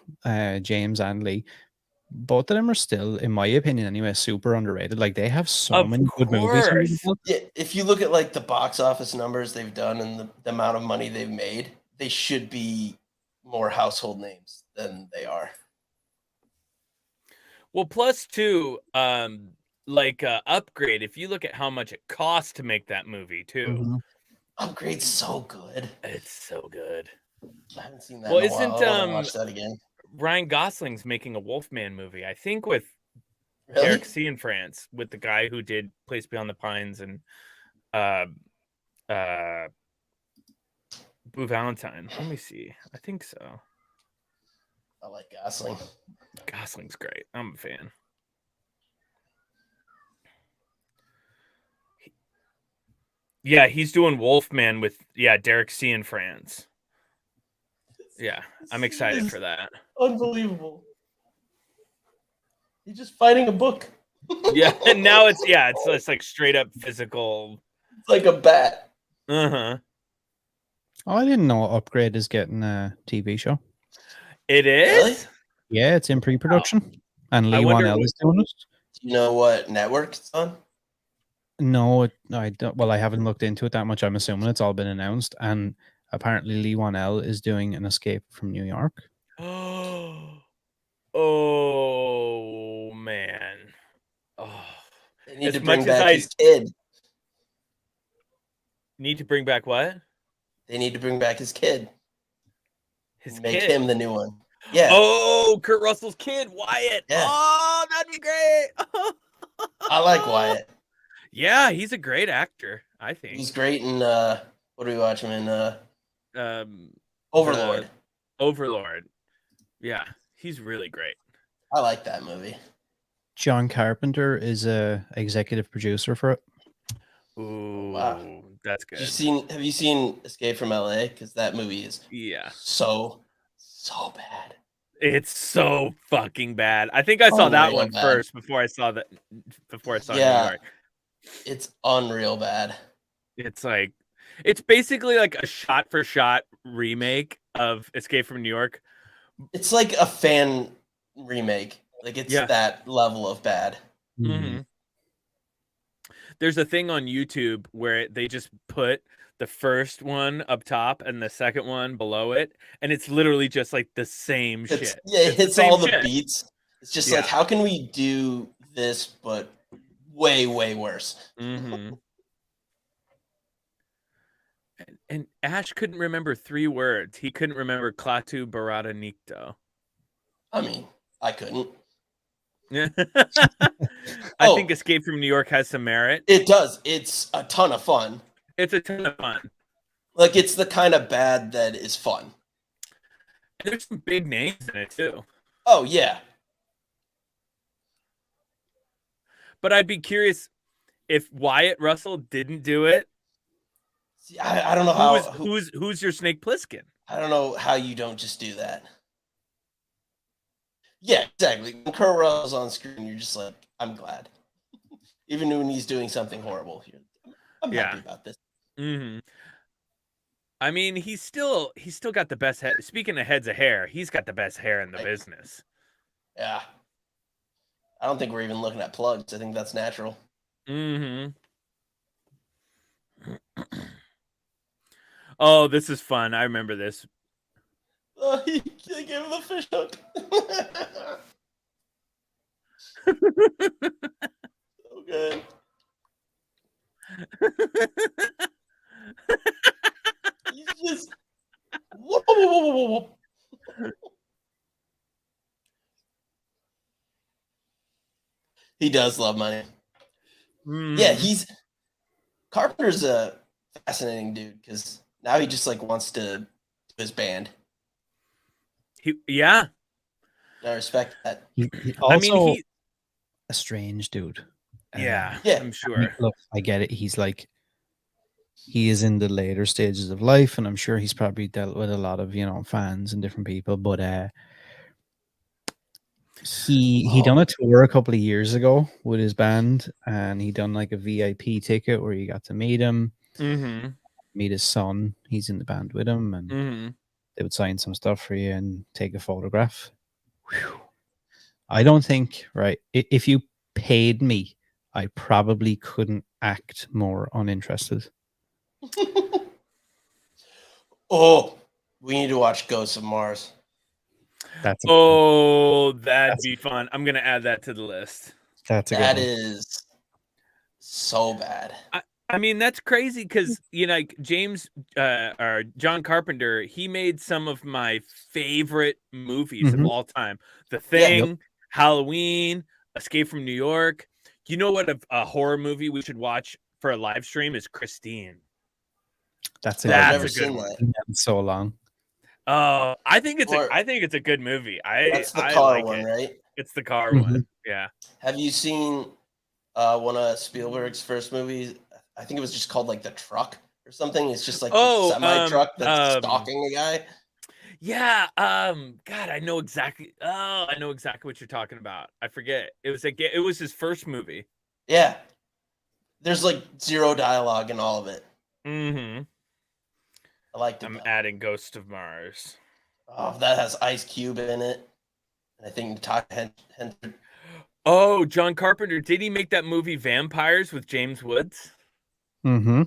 James and Lee, both of them are still, in my opinion anyway, super underrated. Like they have so many good movies. Yeah, if you look at like the box office numbers they've done and the amount of money they've made, they should be more household names than they are. Well, plus too, Upgrade, if you look at how much it cost to make that movie too. Upgrade's so good. It's so good. I haven't seen that in a while. I wanna watch that again. Ryan Gosling's making a Wolfman movie, I think with Eric C. in France, with the guy who did Place Beyond the Pines and Blue Valentine. Let me see. I think so. I like Gosling. Gosling's great. I'm a fan. Yeah, he's doing Wolfman with Derek C. in France. Yeah, I'm excited for that. Unbelievable. He's just fighting a book. Yeah, and now it's like straight up physical. It's like a bat. Uh-huh. Oh, I didn't know Upgrade is getting a TV show. It is? Really? Yeah, it's in pre-production. And Lee Wanell is doing it. Do you know what network it's on? No, I don't. Well, I haven't looked into it that much. I'm assuming it's all been announced. And apparently Lee Wanell is doing an Escape from New York. Oh, man. Oh. They need to bring back his kid. Need to bring back what? They need to bring back his kid. Make kid? him the new one. Yeah. Oh, Kurt Russell's kid, Wyatt. Yeah. Oh, that'd be great. I like Wyatt. Yeah, he's a great actor, I think. He's great in what do we watch him in? Overlord. Overlord. Yeah, he's really great. I like that movie. John Carpenter is a executive producer for it. Ooh, wow. That's good. Have you seen Escape from LA? Because that movie is so bad. It's so fucking bad. I think I saw that one first before I saw New York. It's unreal bad. It's basically like a shot for shot remake of Escape from New York. It's like a fan remake. Like it's that level of bad. Mm-hmm. There's a thing on YouTube where they just put the first one up top and the second one below it, and it's literally just like the same shit. Yeah, it hits all the beats. It's just like, how can we do this but way, way worse? Mm-hmm. And Ash couldn't remember 3 words. He couldn't remember Klaatu Barada Nikto. I mean, I couldn't. I think Escape from New York has some merit. It does. It's a ton of fun. It's a ton of fun. Like, it's the kind of bad that is fun. And there's some big names in it, too. Oh, yeah. But I'd be curious if Wyatt Russell didn't do it. See, I don't know who's your Snake Plissken? I don't know how you don't just do that. Yeah, exactly. When Kurt Russell's on screen, you're just like, I'm glad. Even when he's doing something horrible, I'm happy about this. Mm-hmm. I mean, he's still got the best head. Speaking of heads of hair, he's got the best hair in the business. Yeah. I don't think we're even looking at plugs. I think that's natural. Mm-hmm. Oh, this is fun. I remember this. Oh, he gave him the fish hook. So good. He's just whoop, whoop, whoop, whoop, whoop. He does love money. Yeah, Carpenter's a fascinating dude because now he just like wants to do his band. I respect that. He's a strange dude. Yeah, I'm sure. I mean, look, I get it. He is in the later stages of life, and I'm sure he's probably dealt with a lot of fans and different people. But he done a tour a couple of years ago with his band, and he done like a VIP ticket where you got to meet him, meet his son. He's in the band with him, and they would sign some stuff for you and take a photograph. Whew. I don't think, right, if you paid me, I probably couldn't act more uninterested. Oh, we need to watch Ghosts of Mars. That'd be fun. I'm gonna add that to the list. That is so bad. I mean, that's crazy because like James or John Carpenter, he made some of my favorite movies of all time. The Thing, Halloween, Escape from New York. You know what a horror movie we should watch for a live stream is Christine. That's a good one. So long. Oh, I think it's a good movie. That's the car one, right? It's the car one. Yeah. Have you seen one of Spielberg's first movies? I think it was just called like The Truck or something. It's just like Oh, the semi truck that's stalking a guy. Yeah. God, I know exactly. Oh, I know exactly what you're talking about. I forget. It was his first movie. Yeah. There's like zero dialogue in all of it. Mm-hmm. I liked it. I'm adding Ghost of Mars. Oh, that has Ice Cube in it. And I think Natasha Henstridge. Oh, John Carpenter. Did he make that movie Vampires with James Woods? Mm-hmm.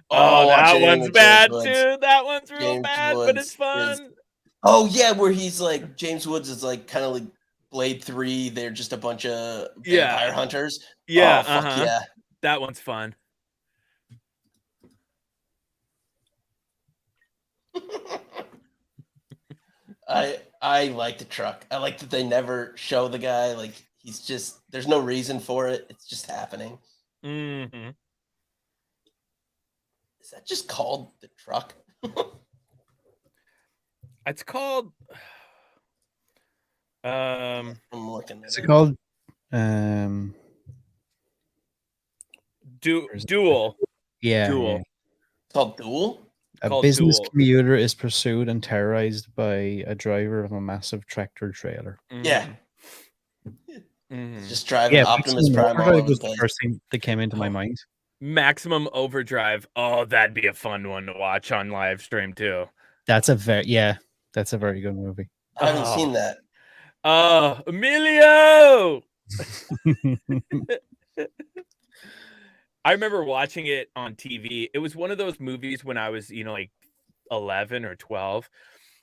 Oh, that one's bad too. That one's real bad, but it's fun. Oh yeah, where he's like James Woods is like kind of like Blade 3. They're just a bunch of vampire hunters. Yeah, oh, fuck yeah. That one's fun. I like The Truck. I like that they never show the guy. Like he's just there's no reason for it. It's just happening. Mm-hmm. Is that just called The Truck? It's called. I'm looking. Is it called? Duel. Yeah. Duel. Yeah. It's called Duel. A business commuter is pursued and terrorized by a driver of a massive tractor trailer. Mm-hmm. Yeah. Mm-hmm. Just driving Optimus Prime all over was the first thing that came into my mind. Maximum Overdrive. Oh, that'd be a fun one to watch on live stream too. That's a very good movie. I haven't seen that. Oh, Emilio! I remember watching it on TV. It was one of those movies when I was, like 11 or 12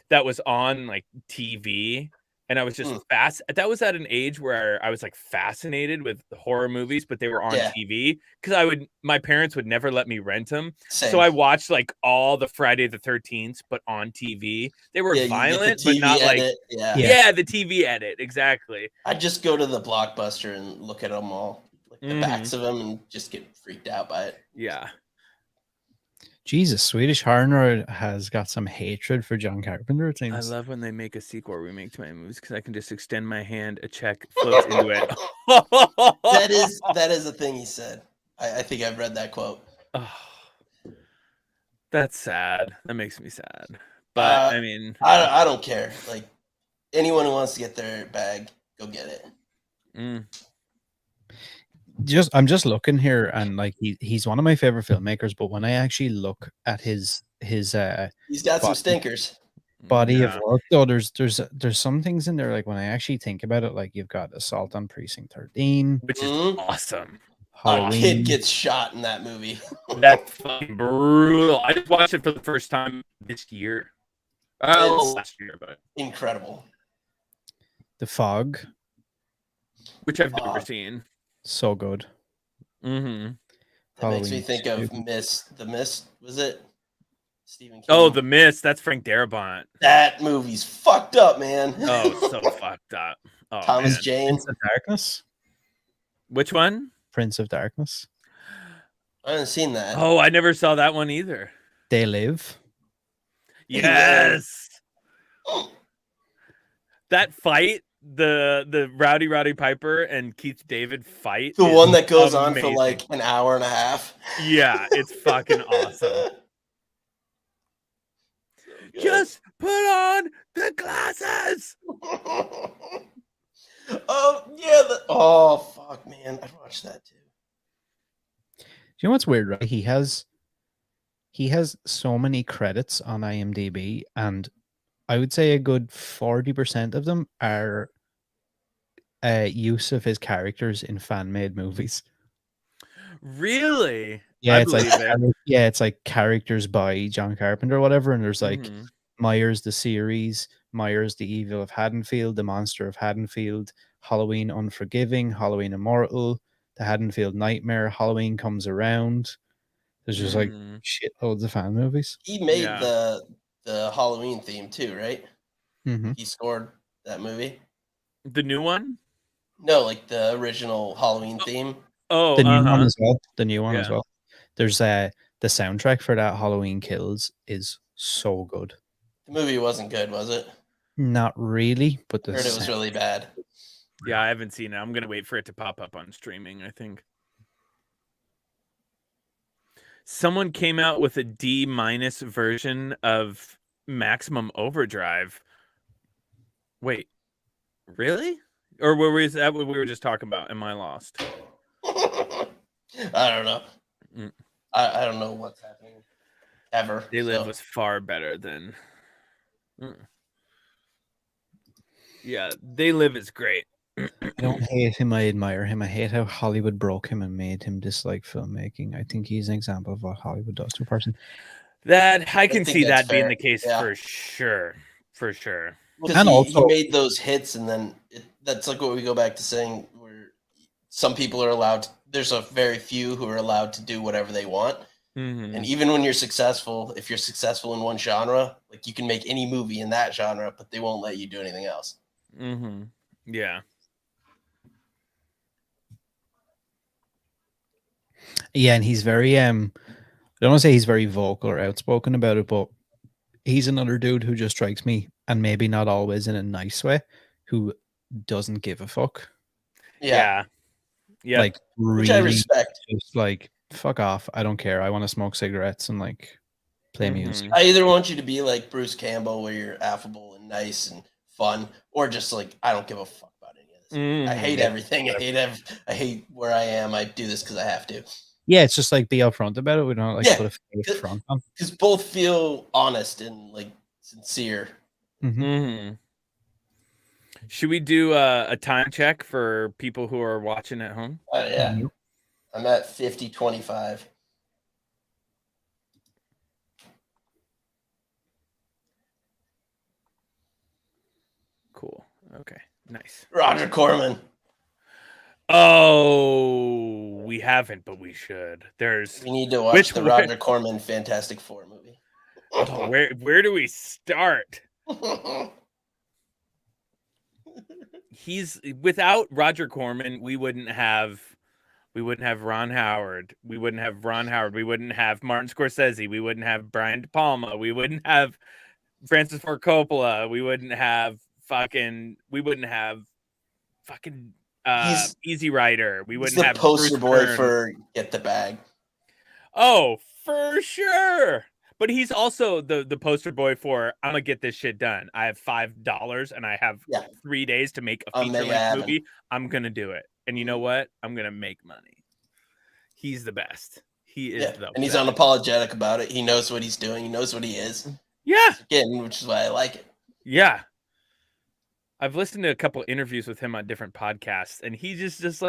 that was on like TV. And I was just that was at an age where I was like fascinated with horror movies, but they were on TV because my parents would never let me rent them. Same. So I watched like all the Friday the 13th, but on TV. They were violent, but not edit. Like, the TV edit. Exactly. I'd just go to the Blockbuster and look at them all, like the backs of them, and just get freaked out by it. Yeah. Jesus, Swedish Horror has got some hatred for John Carpenter, it seems. I love when they make a sequel or remake to my movies because I can just extend my hand, a check floats into it. that is a thing he said. I think I've read that quote. Oh, that's sad. That makes me sad. But I mean, I don't care. Like anyone who wants to get their bag, go get it. I'm just looking here, and like he's one of my favorite filmmakers, but when I actually look at his he's got some stinkers body of work though, there's some things in there, like when I actually think about it, like you've got Assault on Precinct 13, which is awesome. Halloween. A kid gets shot in that movie. That's fucking brutal. I just watched it for the first time this year. Last year, but incredible. The Fog, which I've never seen. So good. Mm-hmm. That makes me think of Mist. The Mist, was it? Stephen King. Oh, The Mist. That's Frank Darabont. That movie's fucked up, man. Oh, so fucked up. Oh, Thomas Jane. Prince of Darkness. Which one? Prince of Darkness. I haven't seen that. Oh, I never saw that one either. They Live. Yes. That fight. The Rowdy Piper and Keith David fight. The one that goes on for like an hour and a half. Yeah, it's fucking awesome. Just put on the glasses. Oh yeah. Oh fuck, man, I'd watch that too. Do you know what's weird? Right? He has so many credits on IMDb, and I would say a good 40% of them are use of his characters in fan-made movies. Really? Yeah, it's like characters by John Carpenter or whatever, and there's like Myers the series, Myers the Evil of Haddonfield, The Monster of Haddonfield, Halloween Unforgiving, Halloween Immortal, The Haddonfield Nightmare, Halloween Comes Around. There's just like shitloads of fan movies. He made the Halloween theme too, right? Mm-hmm. He scored that movie. The new one? No, like the original Halloween theme. Oh, the new one as well. The new one as well. There's the soundtrack for that Halloween Kills is so good. The movie wasn't good, was it? Not really, but I heard it was really bad. Yeah, I haven't seen it. I'm gonna wait for it to pop up on streaming, I think. Someone came out with a D- version of Maximum Overdrive. Wait, really? Or is that what we were just talking about? Am I lost? I don't know. I don't know what's happening ever. They Live was far better than. Yeah, They Live is great. I don't hate him. I admire him. I hate how Hollywood broke him and made him dislike filmmaking. I think he's an example of what Hollywood does to a person. That I can see that being fair. the case for sure. For sure. Because he made those hits, and then that's like what we go back to saying, where some people are allowed. There's a very few who are allowed to do whatever they want. Mm-hmm. And even when you're successful, if you're successful in one genre, like you can make any movie in that genre, but they won't let you do anything else. Mm-hmm. Yeah. Yeah, and he's very I don't want to say he's very vocal or outspoken about it, but he's another dude who just strikes me, and maybe not always in a nice way, who doesn't give a fuck. Yeah. Like, really, which I respect. Just like, fuck off. I don't care. I want to smoke cigarettes and like play music. I either want you to be like Bruce Campbell, where you're affable and nice and fun, or just like, I don't give a fuck about any of this. I hate everything. I hate where I am. I do this because I have to. Yeah, it's just like, be upfront about it. We don't like put a fake front on. Because both feel honest and like sincere. Should we do a time check for people who are watching at home? Yeah. I'm at 50:25. Cool. Okay. Nice. Roger Corman. Oh, we haven't, but we should. We need to watch the Roger Corman Fantastic Four movie. Oh, where do we start? He's without Roger Corman, we wouldn't have Ron Howard. We wouldn't have Martin Scorsese. We wouldn't have Brian De Palma. We wouldn't have Francis Ford Coppola. We wouldn't have Easy Rider. We wouldn't have the poster boy Bruce for Get the Bag. Oh, for sure. But he's also the poster boy for I'm gonna get this shit done. I have $5 and I have 3 days to make a feature-length movie. I'm gonna do it. And you know what? I'm gonna make money. He's the best. He is the best. And he's unapologetic about it. He knows what he's doing. He knows what he is. Yeah. Again, which is why I like it. Yeah. I've listened to a couple interviews with him on different podcasts, and he just seems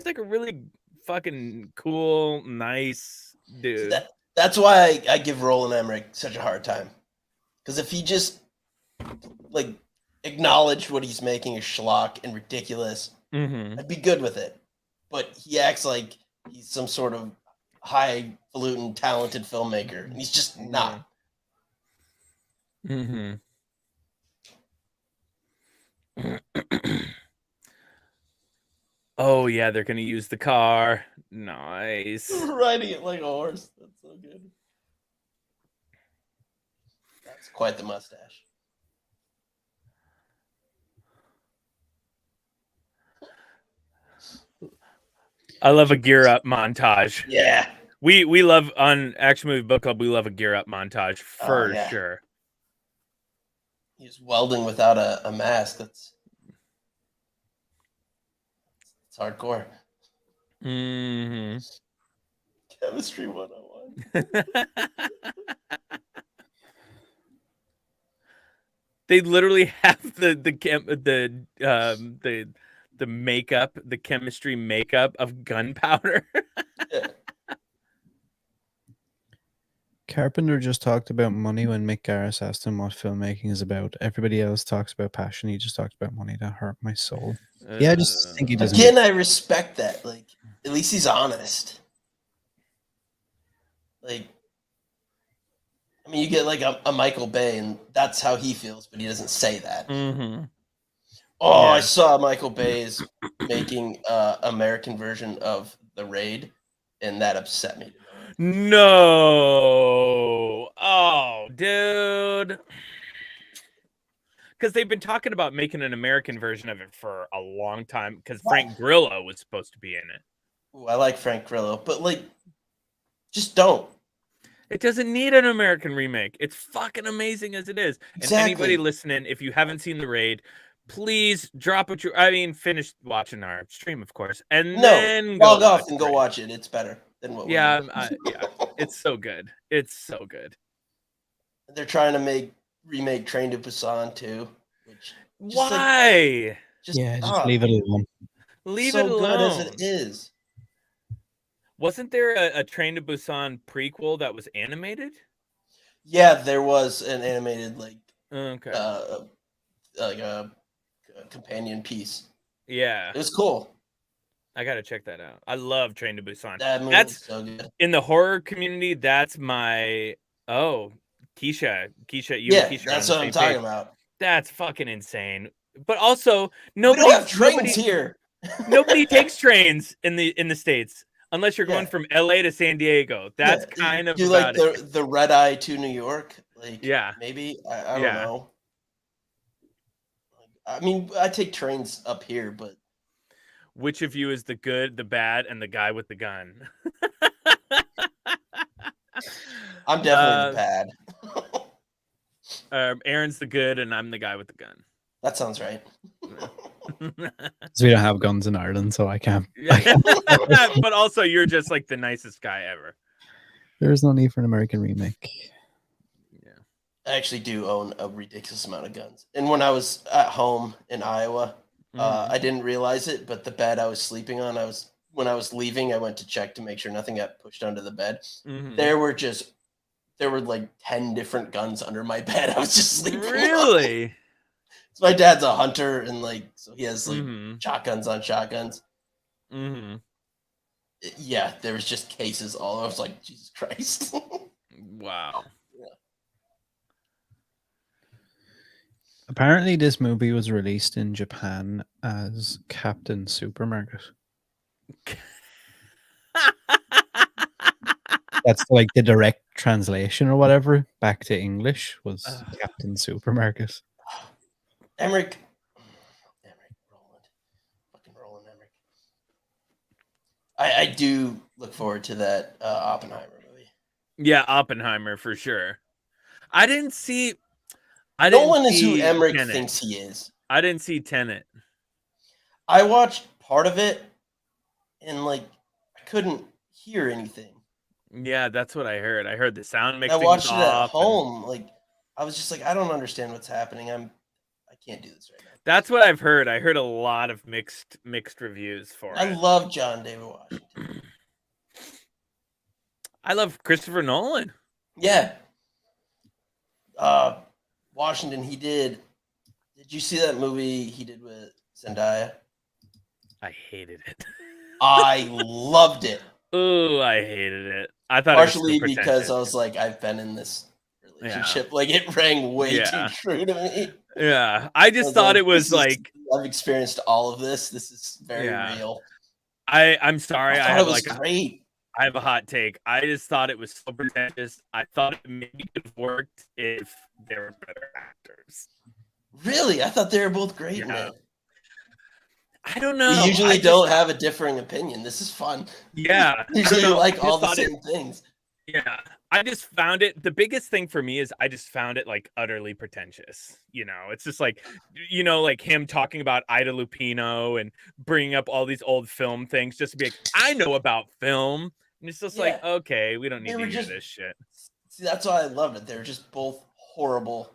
like a really fucking cool, nice dude. That's why I give Roland Emmerich such a hard time. Because if he just like acknowledged what he's making is schlock and ridiculous, I'd be good with it. But he acts like he's some sort of highfalutin, talented filmmaker, and he's just not. Oh yeah, they're gonna use the car. Nice. Riding it like a horse. That's so good. That's quite the mustache. I love a gear up montage. Yeah. We love on Action Movie Book Club, we love a gear up montage for sure. He's welding without a mask. It's hardcore. Chemistry 101. They literally have the makeup, the chemistry makeup of gunpowder. Carpenter just talked about money when Mick Garris asked him what filmmaking is about. Everybody else talks about passion. He just talked about money. That hurt my soul. Yeah, I just think he doesn't. Again, I respect that. Like, at least he's honest. Like, I mean, you get like a Michael Bay, and that's how he feels, but he doesn't say that. I saw Michael Bay's making American version of The Raid, and that upset me. No. Oh, dude. Because they've been talking about making an American version of it for a long time, because Frank Grillo was supposed to be in it. Ooh, I like Frank Grillo, but like, Just don't. It doesn't need an American remake. It's fucking amazing as it is. Exactly. And anybody listening, if you haven't seen The Raid, please drop what finish watching our stream, of course, and then log off and go watch it. It's better than what. Yeah, it's so good. It's so good. They're trying to remake Train to Busan too. Why? Just leave it alone. Leave it alone. Good as it is. Wasn't there a Train to Busan prequel that was animated? Yeah, there was an animated like a companion piece. Yeah, it was cool. I gotta check that out. I love Train to Busan. That's so good. In the horror community. That's my Keisha. You and Keisha. That's what I'm talking about. That's fucking insane. But also, we don't have trains here. Nobody takes trains in the States unless you're going from LA to San Diego. That's kind of do like the red eye to New York. Like maybe I don't know. I mean, I take trains up here, but which of you is the good, the bad, and the guy with the gun? I'm definitely the bad. Aaron's the good, and I'm the guy with the gun. That sounds right. So we don't have guns in Ireland, so I can't. But also, you're just like the nicest guy ever. There is no need for an American remake. Yeah, I actually do own a ridiculous amount of guns. And when I was at home in Iowa, I didn't realize it, but the bed I was sleeping on, when I was leaving, I went to check to make sure nothing got pushed under the bed. There were like 10 different guns under my bed. I was just sleeping. Really? So my dad's a hunter, and so he has like shotguns on shotguns. Yeah, there was just cases all. I was like, Jesus Christ! Wow. Yeah. Apparently, this movie was released in Japan as Captain Supermarket. That's like the direct translation or whatever back to English was Captain Supermarket. Emmerich, Roland Emmerich. I do look forward to that Oppenheimer movie. Yeah, Oppenheimer for sure. No one is who Emmerich thinks he is. I didn't see Tenet. I watched part of it, and I couldn't hear anything. Yeah, that's what I heard. I heard the sound mixing. I watched it at home. I was just like, I don't understand what's happening. I can't do this right now. That's what I've heard. I heard a lot of mixed reviews for it. I love John David Washington. I love Christopher Nolan. Yeah. Washington, did you see that movie he did with Zendaya? I hated it. I loved it. Oh, I hated it. I thought partially it was because I was like, I've been in this relationship. Yeah. It rang way too true to me. Yeah, I just thought it was like I've experienced all of this. This is very real. I'm sorry. I thought it was great. I have a hot take. I just thought it was so pretentious. I thought it maybe could have worked if they were better actors. Really? I thought they were both great in it. I don't know. We usually don't have a differing opinion. This is fun. Yeah. Usually you like all the same things. Yeah. I just found it, the biggest thing for me is I just found it utterly pretentious. It's just like him talking about Ida Lupino and bringing up all these old film things just to be like, I know about film. And it's just like, okay, we don't need to hear this shit. See, that's why I loved it. They're just both horrible.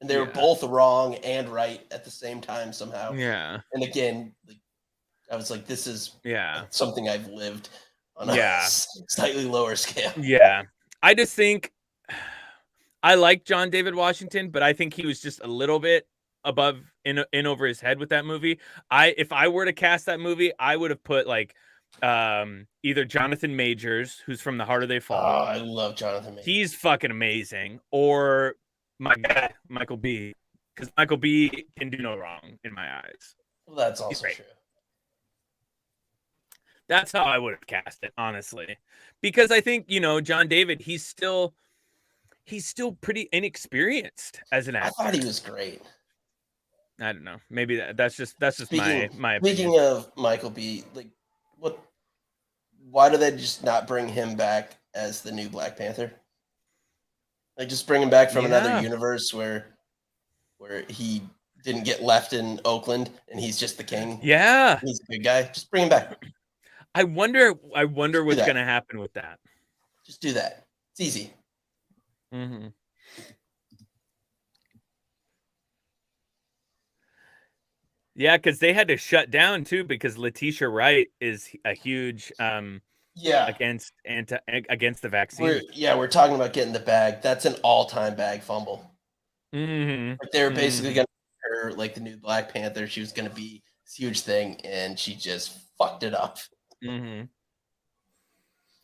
And they were both wrong and right at the same time somehow. Yeah. And again, I was like, this is something I've lived on a slightly lower scale. Yeah. I just think I like John David Washington, but I think he was just a little bit above in over his head with that movie. If I were to cast that movie, I would have put either Jonathan Majors, who's from The Harder They Fall. Oh, I love Jonathan Majors. He's fucking amazing. Or my guy, Michael B. Because Michael B. can do no wrong in my eyes. Well, that's also true. That's how I would have cast it, honestly. Because I think, John David, he's still pretty inexperienced as an actor. I thought he was great. I don't know. Maybe that's just my opinion. Speaking of Michael B, why do they just not bring him back as the new Black Panther. Like just bring him back from another universe where he didn't get left in Oakland and he's just the king. Yeah, he's a good guy. Just bring him back. I wonder what's gonna happen with that. Just do that. It's easy. Mm-hmm. Yeah, because they had to shut down too because Letitia Wright is a huge against the vaccine. We're talking about getting the bag. That's an all-time bag fumble. Mm-hmm. Like they were basically gonna make her like the new Black Panther. She was gonna be this huge thing, and she just fucked it up. Mm-hmm.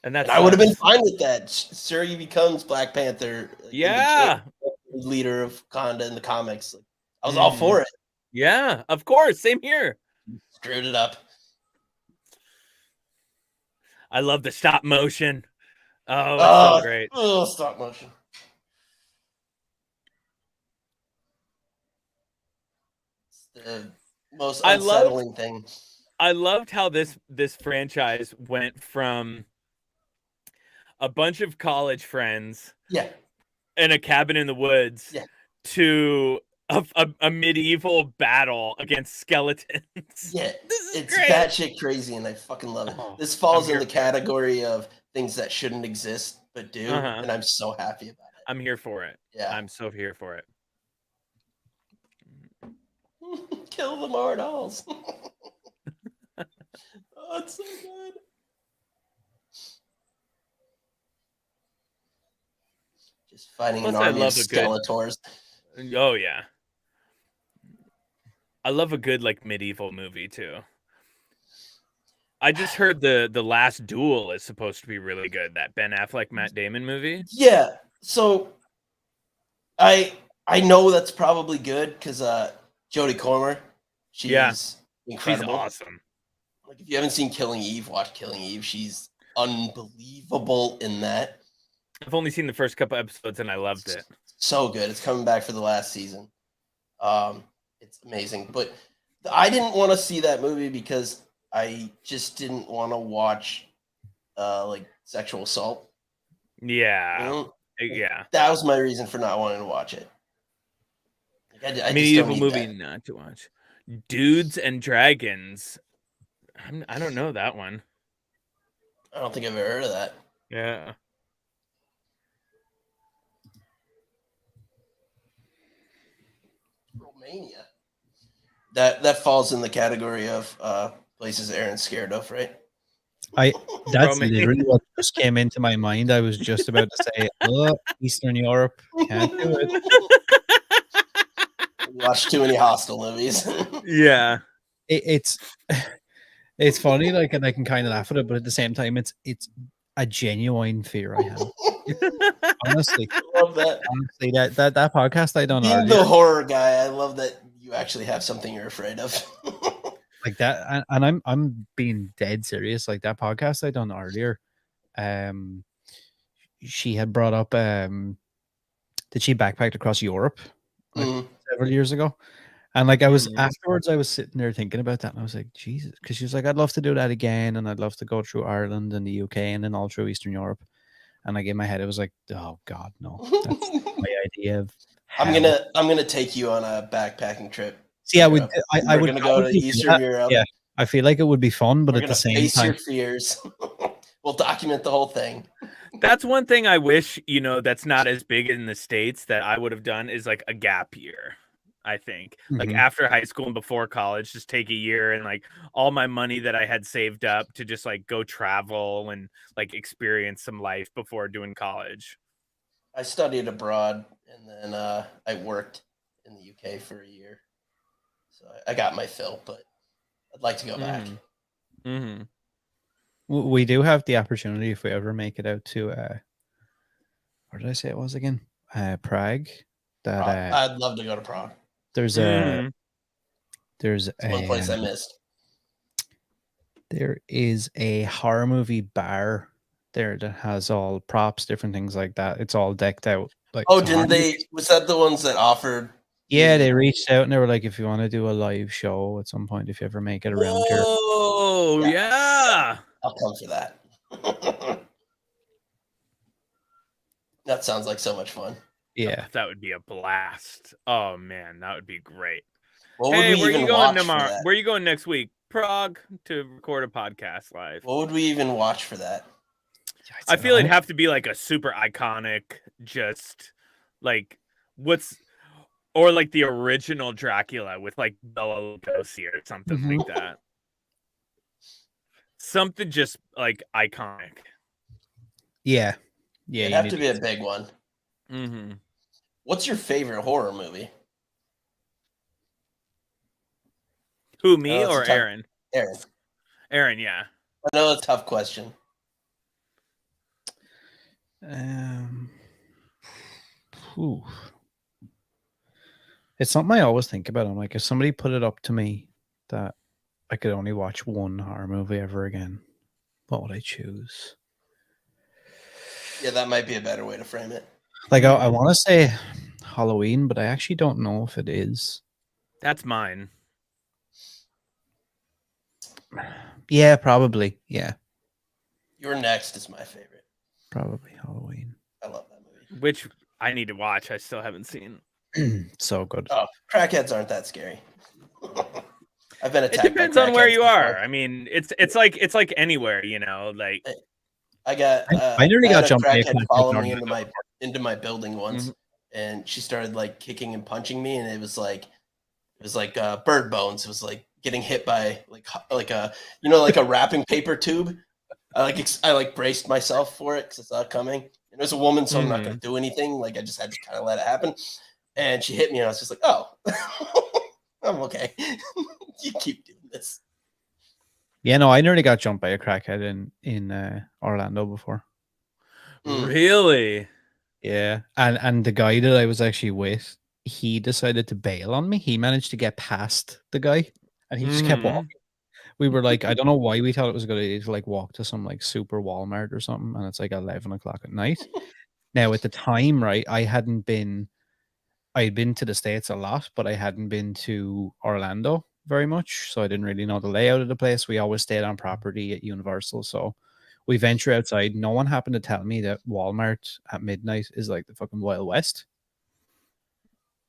And I would have been fine with that. Shuri becomes Black Panther. Yeah, leader of Wakanda in the comics. Like, I was all for it. Yeah, of course. Same here. Screwed it up. I love the stop motion. Oh, it's so great. Oh, stop motion. It's the most unsettling thing. I loved how this franchise went from a bunch of college friends, in a cabin in the woods, to a medieval battle against skeletons. Yeah, it's batshit crazy, and I fucking love it. This falls in the category of things that shouldn't exist but do, and I'm so happy about it. I'm here for it. Yeah, I'm so here for it. Kill the Mardals. Oh, it's so good. Just fighting an army of Skeletors. Oh yeah. I love a good like medieval movie too. I just heard the Last Duel is supposed to be really good. That Ben Affleck, Matt Damon movie. Yeah. So I know that's probably good because Jodie Comer, she's incredible. She's awesome. Like if you haven't seen Killing Eve, watch Killing Eve. She's unbelievable in that. I've only seen the first couple episodes and I loved it. So good. It's coming back for the last season. It's amazing. But I didn't want to see that movie because I just didn't want to watch like sexual assault. Yeah. You know? Yeah. That was my reason for not wanting to watch it. Like, I medieval movie not to watch. Dudes and Dragons. I don't know that one. I don't think I've ever heard of that. Yeah. Romania. That falls in the category of places Aaron's scared of, right? That's literally what just came into my mind. I was just about to say, oh, Eastern Europe, can't do it. Watch too many Hostel movies. Yeah. It's funny, like, and I can kind of laugh at it, but at the same time, it's a genuine fear I have. Honestly, I love that. Honestly, that podcast I done. Being the horror guy, I love that you actually have something you're afraid of. Like that, and I'm being dead serious. Like that podcast I done earlier, she had brought up that she backpacked across Europe several years ago. And like I was afterwards, I was sitting there thinking about that, and I was like, Jesus, because she was like, I'd love to do that again, and I'd love to go through Ireland and the UK and then all through Eastern Europe. And like in my head, it was like, oh God, no, that's my idea of. I'm gonna take you on a backpacking trip. See, I would. I would go to Eastern Europe. Yeah, I feel like it would be fun, but We're at the same face time, your fears. We'll document the whole thing. That's one thing I wish, that's not as big in the States that I would have done is like a gap year. I think like after high school and before college, just take a year and like all my money that I had saved up to just like go travel and like experience some life before doing college. I studied abroad and then I worked in the UK for a year. So I got my fill, but I'd like to go back. We do have the opportunity if we ever make it out to where did I say it was again? Prague. That I'd love to go to Prague. There's one place I missed. There is a horror movie bar there that has all props, different things like that. It's all decked out. Like, didn't they? Was that the ones that offered? Yeah, they reached out and they were like, if you want to do a live show at some point, if you ever make it around here. Oh yeah, I'll come for that. That sounds like so much fun. Yeah, that would be a blast. Oh man, that would be great. What would we where even you going watch tomorrow? for that? Where are you going next week? Prague to record a podcast live. What would we even watch for that? I feel it'd have to be like a super iconic, just like or like the original Dracula with like Bela Lugosi or something like that. Something just like iconic. Yeah. It'd have to be a big one. Mm-hmm. What's your favorite horror movie? Who, me or Aaron? Aaron. Aaron, yeah. I know it's a tough question. It's something I always think about. I'm like, if somebody put it up to me that I could only watch one horror movie ever again, what would I choose? Yeah, that might be a better way to frame it. Like, I want to say Halloween, but I actually don't know if it is. That's mine. Yeah, probably. Yeah. Your Next is my favorite. Probably Halloween. I love that movie. Which I need to watch. I still haven't seen. So good. Oh, crackheads aren't that scary. I've been attacked. It depends on where you are. I mean, it's like anywhere, you know. Like I nearly got jumped by a crackhead follow me into my building once, and she started like kicking and punching me, and it was like bird bones. It was like getting hit by like a wrapping paper tube. I braced myself for it because I saw it coming. And it was a woman, so I'm not going to do anything. Like I just had to kind of let it happen. And she hit me, and I was just like, "Oh, I'm okay. You keep doing this." Yeah, no, I nearly got jumped by a crackhead in Orlando before. Really? Yeah, and the guy that I was actually with, he decided to bail on me. He managed to get past the guy, and he just kept walking. We were like, I don't know why we thought it was a good idea to like walk to some like super Walmart or something, and it's like 11 o'clock at night. Now at the time, right, I had been to the States a lot, but I hadn't been to Orlando very much, so I didn't really know the layout of the place. We always stayed on property at Universal, so we venture outside. No one happened to tell me that Walmart at midnight is like the fucking Wild West.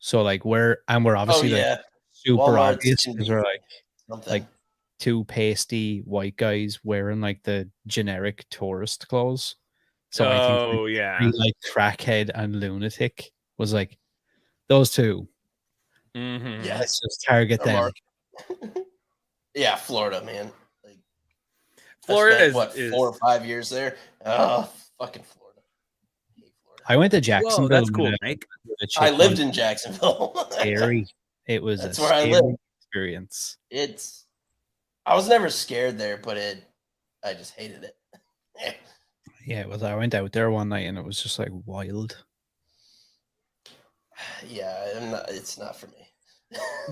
So like we're obviously like super Walmart's obvious because we're like two pasty white guys wearing like the generic tourist clothes. So I think like crackhead and lunatic was like those two. Yeah, let's just target them. Yeah, Florida, man. Like Florida is 4 or 5 years there. Oh, fucking Florida. I hate Florida. I went to Jacksonville. Whoa, that's cool, Mike. I lived in Jacksonville. Scary. It was that's a where I lived. Experience. I was never scared there, but I just hated it. Yeah, it was. I went out there one night and it was just like wild. Yeah, it's not for me.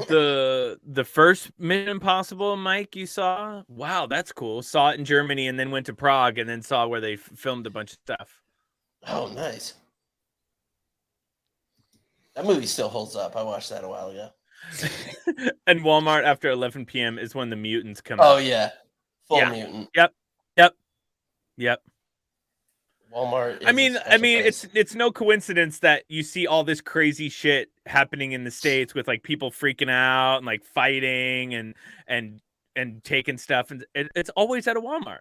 The first Mission Impossible, Mike, you saw? Wow, that's cool. Saw it in Germany and then went to Prague and then saw where they filmed a bunch of stuff. Oh, nice. That movie still holds up. I watched that a while ago. And Walmart after 11 p.m. is when the mutants come out. Oh, out. yeah. Full mutant. Yep. Walmart. I mean, it's no coincidence that you see all this crazy shit happening in the States with like people freaking out and like fighting and taking stuff, and it's always at a Walmart.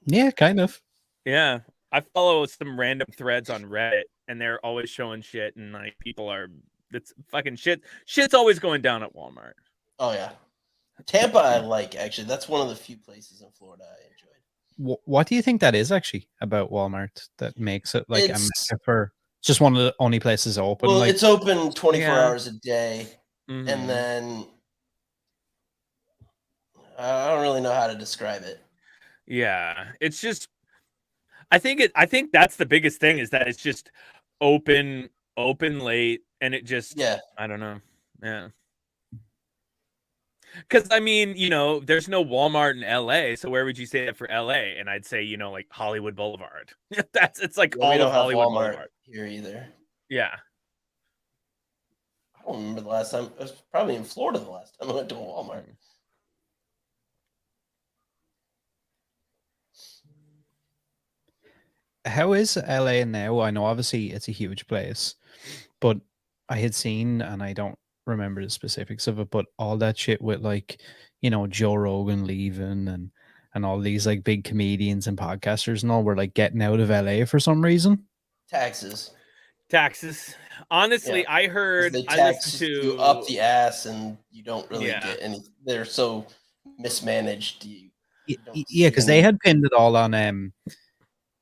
Yeah, kind of. Yeah, I follow some random threads on Reddit, and they're always showing shit, and like it's fucking shit. Shit's always going down at Walmart. Oh yeah, Tampa. I like actually. That's one of the few places in Florida I enjoyed. What do you think that is actually about Walmart that makes it like a mecca for just one of the only places open? Well, like, it's open 24 hours a day, and then I don't really know how to describe it. Yeah, it's just I think that's the biggest thing is that it's just open late, and it just I don't know. Yeah. Because I mean, there's no Walmart in LA, so where would you say that for LA? And I'd say, like Hollywood Boulevard. It's like all of Hollywood Boulevard here either. Yeah. I don't remember the last time. I was probably in Florida the last time I went to a Walmart. How is LA now? I know obviously it's a huge place, but I had seen, and I don't remember the specifics of it, but all that shit with like, Joe Rogan leaving and all these like big comedians and podcasters and all were like getting out of LA for some reason. Taxes. Honestly, Yeah. I heard, They I listened tax to you up the ass, and you don't really Yeah. get any. They're so mismanaged. Yeah, because they had pinned it all on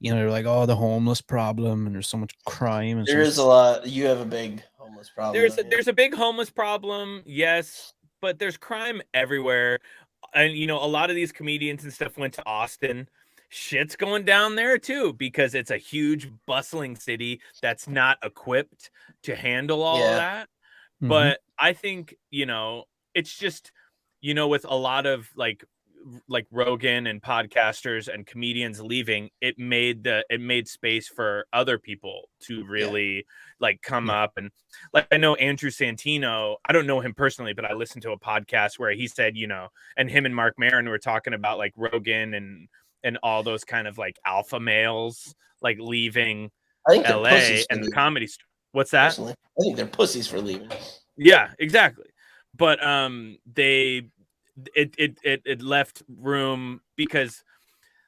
they're like, oh, the homeless problem, and there's so much crime. And There is a lot. You have a big homeless problem. There's a big homeless problem, yes, but there's crime everywhere. And a lot of these comedians and stuff went to Austin. Shit's going down there too, because it's a huge bustling city that's not equipped to handle all of that. Mhm. But I think, it's just, with a lot of like Rogan and podcasters and comedians leaving, it made space for other people to really like come up. And like, I know Andrew Santino, I don't know him personally, but I listened to a podcast where he said, and him and Mark Maron were talking about like Rogan and all those kind of like alpha males like leaving LA and the comedy store. What's that? Personally, I think they're pussies for leaving. Yeah, exactly. But it left room because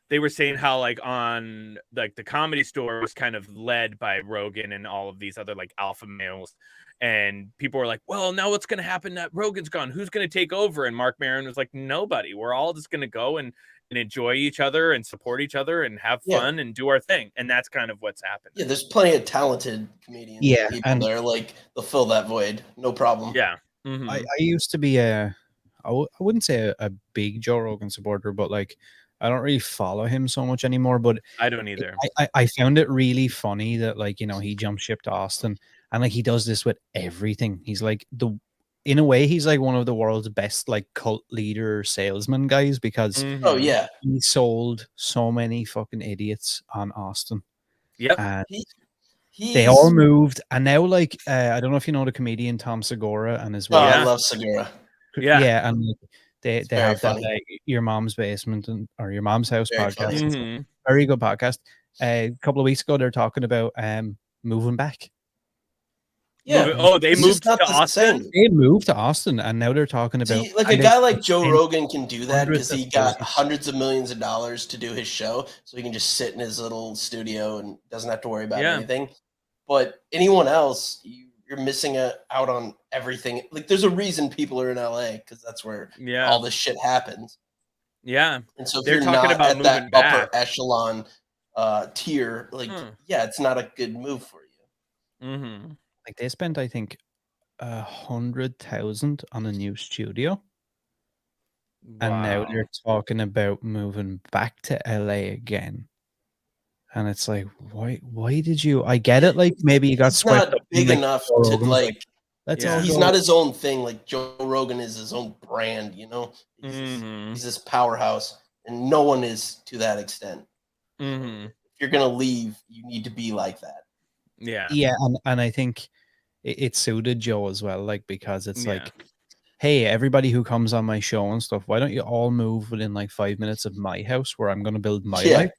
they were saying how like on like the comedy store was kind of led by Rogan and all of these other like alpha males, and people were like, well, now what's going to happen that Rogan's gone? Who's going to take over? And Mark Maron was like, nobody. We're all just going to go and enjoy each other and support each other and have fun and do our thing. And that's kind of what's happened. Yeah, there's plenty of talented comedians. Yeah, people and there, like they'll fill that void, no problem. Yeah. I used to be I wouldn't say a big Joe Rogan supporter, but like I don't really follow him so much anymore. But I don't either. I found it really funny that like he jumped ship to Austin, and like he does this with everything. He's like in a way he's like one of the world's best like cult leader salesman guys, because oh yeah, he sold so many fucking idiots on Austin. Yep. And they all moved, and now like I don't know if you know the comedian Tom Segura and his wife. I love Segura. Yeah, and they have funny. that Your Mom's Basement or Your Mom's House Very podcast. Very good podcast. A couple of weeks ago, they're talking about moving back. Yeah. They moved to Austin. They moved to Austin, and now they're talking about like a guy like Joe Rogan can do that because he got thousands. hundreds of millions of dollars to do his show, so he can just sit in his little studio and doesn't have to worry about anything. But anyone else, you're missing out on everything. Like there's a reason people are in LA, because that's where all this shit happens. Yeah. And so if they're you're talking not about at that back. upper echelon tier, like it's not a good move for you. Like they spent, I think, 100,000 on a new studio, and now they're talking about moving back to LA again. And it's like, why did you? I get it. Like maybe you got swept up big enough to like. He's not his own thing. Like Joe Rogan is his own brand. He's this powerhouse, and no one is to that extent. If you're gonna leave, you need to be like that. Yeah, and I think it suited Joe as well. Like because it's like, hey, everybody who comes on my show and stuff, why don't you all move within like 5 minutes of my house where I'm going to build my life?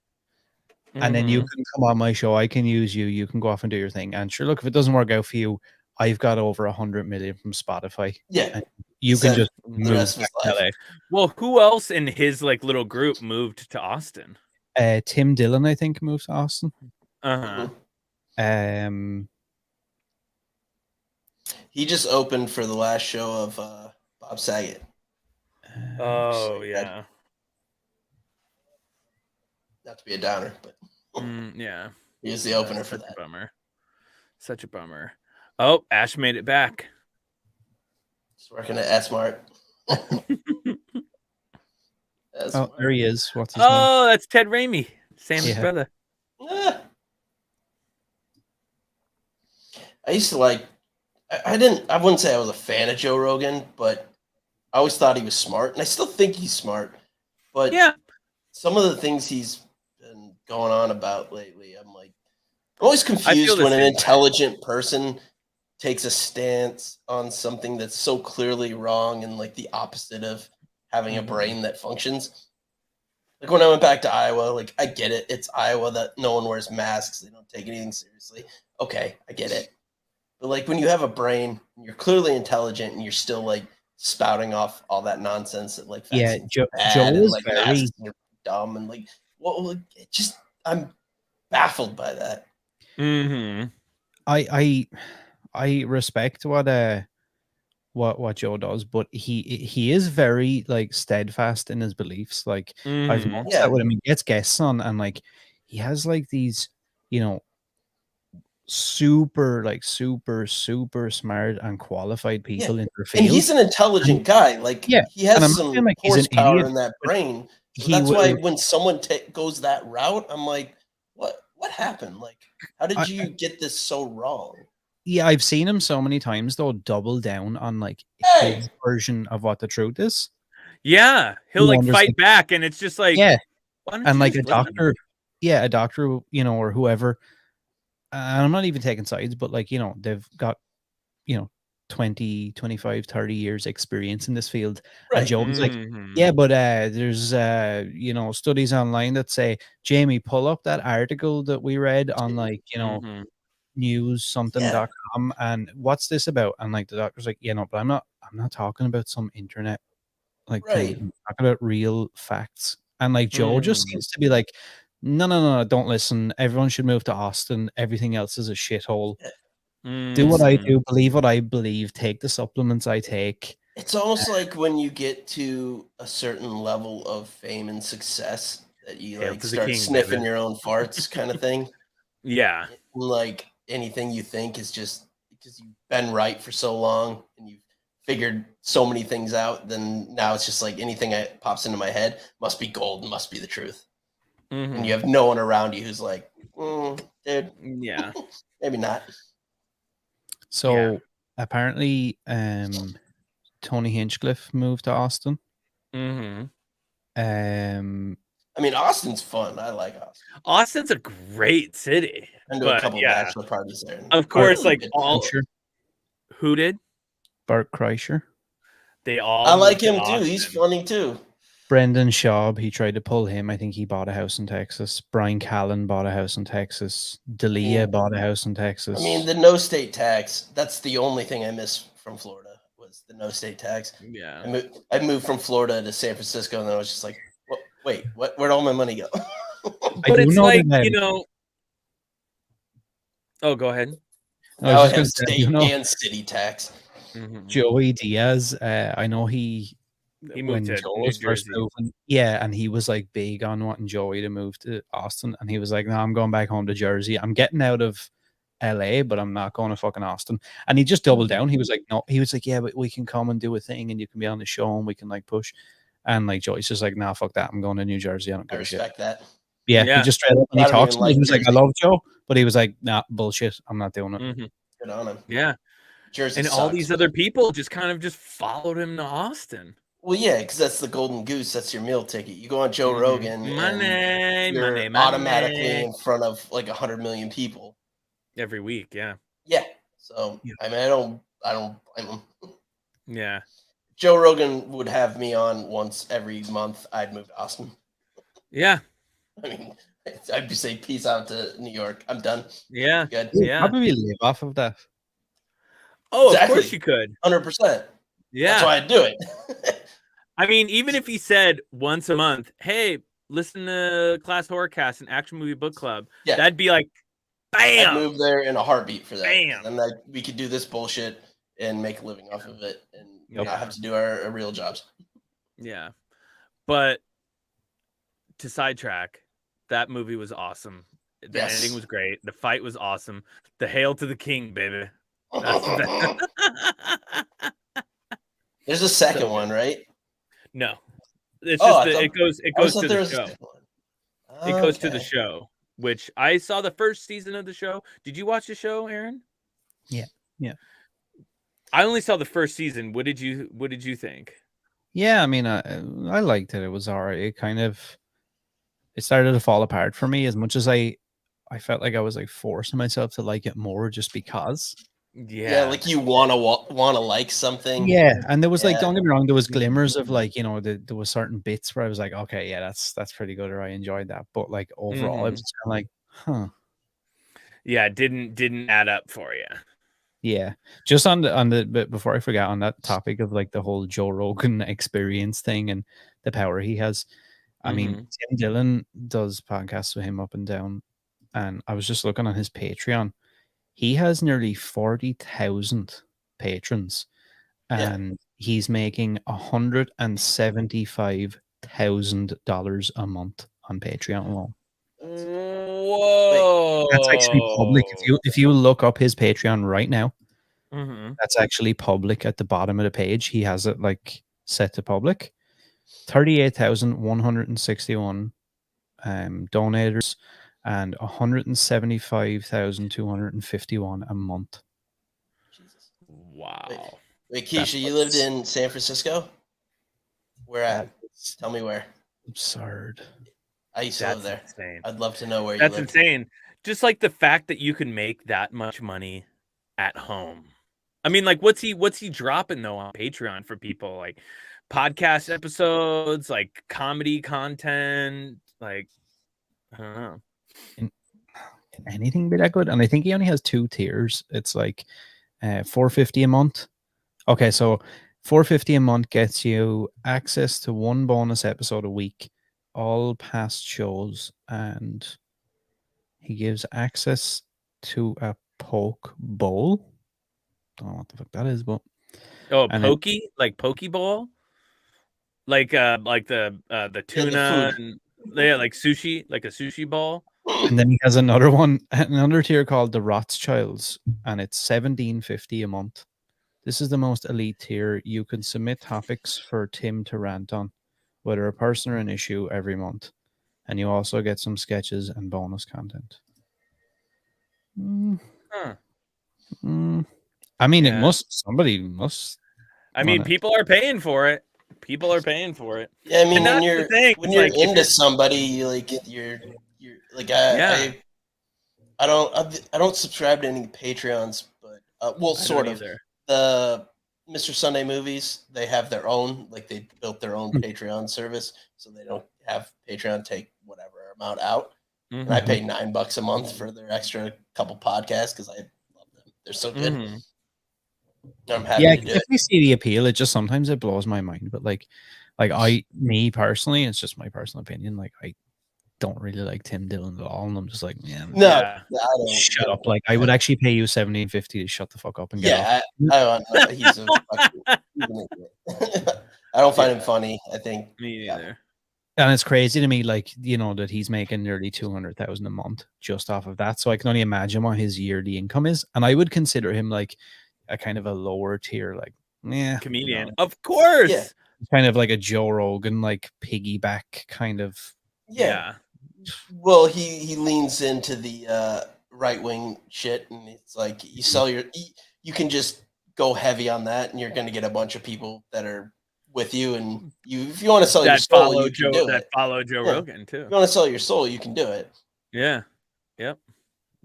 And then you can come on my show. I can use you. You can go off and do your thing. And sure, look, if it doesn't work out for you, I've got over 100 million from Spotify. Yeah. And you can just move back to LA. Well, who else in his like little group moved to Austin? Tim Dillon, I think, moved to Austin. He just opened for the last show of Bob Saget. Oh yeah. Not to be a downer, but he was the opener for that. Such a bummer. Oh, Ash made it back. He's working at S-Mart. Oh, there he is. What's his name? Oh, that's Ted Raimi, Sam's brother. I used to like. I wouldn't say I was a fan of Joe Rogan, but I always thought he was smart, and I still think he's smart. But some of the things he's been going on about lately, I'm always confused when an intelligent person takes a stance on something that's so clearly wrong and like the opposite of having a brain that functions. Like when I went back to Iowa, like I get it. It's Iowa that no one wears masks. They don't take anything seriously. Okay, I get it. But like when you have a brain, and you're clearly intelligent, and you're still like spouting off all that nonsense that like vaccines are bad Joe and was like very masks are dumb and like it just I'm baffled by that. Mm-hmm. I respect what Joe does, but he is very like steadfast in his beliefs. Like I've noticed that when he gets guests on, and like he has like these, you know, super smart and qualified people in their field. And he's an intelligent guy. Like he has some like horsepower in that brain. So that's why will, when someone goes that route, I'm like, what happened? Like, how did you get this so wrong? Yeah, I've seen him so many times though double down on like his version of what the truth is. Yeah, he'll like fight back, and it's just like, and like a doctor, you know, or whoever. And I'm not even taking sides, but like, you know, they've got, you know, 20, 25, 30 years experience in this field. Right. And Joe's like, yeah, but there's you know, studies online that say, Jamie, pull up that article that we read on like, you know, news something.com and what's this about? And like the doctor's like, yeah, no, but I'm not talking about some internet like thing. I'm talking about real facts. And like Joe just seems to be like, no, don't listen. Everyone should move to Austin. Everything else is a shithole. Do what I do, believe what I believe, take the supplements I take. It's almost like when you get to a certain level of fame and success that you like start sniffing your own farts kind of thing. Yeah. Like anything you think is just because you've been right for so long and you've figured so many things out, then now it's just like anything that pops into my head must be gold and must be the truth. And you have no one around you who's like, dude, yeah, maybe not. So apparently, Tony Hinchcliffe moved to Austin. I mean, Austin's fun. I like Austin. Austin's a great city. Been to a couple bachelor parties there. Of course, like all. Who did? Bart Kreischer. They all. I like him too. He's funny too. Brendan Schaub, he tried to pull him. I think he bought a house in Texas. Brian Callen bought a house in Texas. D'Elia bought a house in Texas. I mean, the no state tax, that's the only thing I miss from Florida was the no state tax. Yeah. I moved from Florida to San Francisco, and then I was just like, wait, where'd all my money go? But it's like, you know... Oh, go ahead. Now I have state and city tax. Joey Diaz, I know he moved to New Jersey. And he was like big on wanting Joey to move to Austin, and he was like, no, I'm going back home to Jersey. I'm getting out of LA, but I'm not going to fucking Austin. And he just doubled down. He was like, no, he was like, yeah, but we can come and do a thing, and you can be on the show, and we can like push. And like Joey's just like, nah, fuck that. I'm going to New Jersey. I don't give a shit. I respect that. Yeah, he just straight up and he talks to me. He was like, I love Joe, but he was like, nah, bullshit. I'm not doing it. Good on him. Yeah. Jersey and sucks, all these other people just kind of just followed him to Austin. Well, yeah, because that's the golden goose. That's your meal ticket. You go on Joe Rogan, you're automatically in front of like 100 million people every week. Yeah. Yeah. So I mean, I don't blame him. Yeah. Joe Rogan would have me on once every month. I'd move to Austin. Yeah. I mean, I'd be saying peace out to New York. I'm done. Yeah. Good. Yeah. Probably live off of that. Oh, exactly. Of course you could. 100%. Yeah. That's why I'd do it. I mean, even if he said once a month, hey, listen to ClassHorrorCast and Action Movie Book Club, that'd be like, bam! I'd move there in a heartbeat for that. Bam! And then we could do this bullshit and make a living off of it and not have to do our real jobs. Yeah. But to sidetrack, that movie was awesome. The ending was great. The fight was awesome. The hail to the king, baby. There's a second one, right? No, it's just it goes to the show. It goes to the show, which I saw the first season of the show. Did you watch the show, Aaron? Yeah. I only saw the first season. What did you think? Yeah, I mean, I liked it. It was all right. It started to fall apart for me as much as I felt like I was like forcing myself to like it more just because. Yeah, like you wanna like something. Yeah, and there was like, don't get me wrong, there was glimmers of like, you know, there was certain bits where I was like, okay, yeah, that's pretty good, or I enjoyed that. But like overall, it was just kind of like, huh. Yeah, didn't add up for you. Yeah, just on the but before I forget, on that topic of like the whole Joe Rogan experience thing and the power he has. I mean, Tim Dillon does podcasts with him up and down, and I was just looking on his Patreon. He has nearly 40,000 patrons, and he's making $175,000 a month on Patreon alone. Whoa! That's actually public. If you look up his Patreon right now, that's actually public at the bottom of the page. He has it like set to public. 38,161 donators and 175,251 a month. Jesus. Wow. Wait, Keisha, you lived in San Francisco? Where at? Tell me where. Absurd. I used to live there. Insane. I'd love to know where you That's lived. insane. Just like the fact that you can make that much money at home. I mean, like, what's he dropping though on Patreon for people? Like podcast episodes, like comedy content, like I don't know. Can anything be that good? And I think he only has 2 tiers. It's like $4.50 a month. Okay, so $4.50 a month gets you access to 1 bonus episode a week, all past shows, and he gives access to a poke bowl. Don't know what the fuck that is, but pokey, like pokeball, like the tuna, and like sushi, like a sushi ball. And then he has another tier called the Rothschilds, and it's $17.50 a month. This is the most elite tier. You can submit topics for Tim to rant on, whether a person or an issue, every month. And you also get some sketches and bonus content. I mean, somebody must. I mean, people are paying for it. People are paying for it. Yeah, I mean, when you're into somebody, you're like I don't subscribe to any Patreons, but sort of. Either. The Mr. Sunday movies, they have their own, like they built their own Patreon service, so they don't have Patreon take whatever amount out. And I pay $9 a month for their extra couple podcasts because I love them. They're so good. I'm happy to do it. If we see the appeal, it just sometimes it blows my mind. But like me personally, it's just my personal opinion. Like I don't really like Tim Dillon at all, and I'm just like, man, shut up. Like I would actually pay you $17.50 to shut the fuck up and get off. He's I don't find him funny. I think me neither. And it's crazy to me, like, you know, that he's making nearly 200,000 a month just off of that. So I can only imagine what his yearly income is, and I would consider him like a kind of a lower tier, like comedian, you know, of course, kind of like a Joe Rogan, like piggyback kind of. Yeah. Well, he leans into the right wing shit, and it's like you you can just go heavy on that, and you're going to get a bunch of people that are with you, and if you want to sell your soul, you can do it. Follow Joe Rogan too. If you want to sell your soul, you can do it. Yeah. Yep.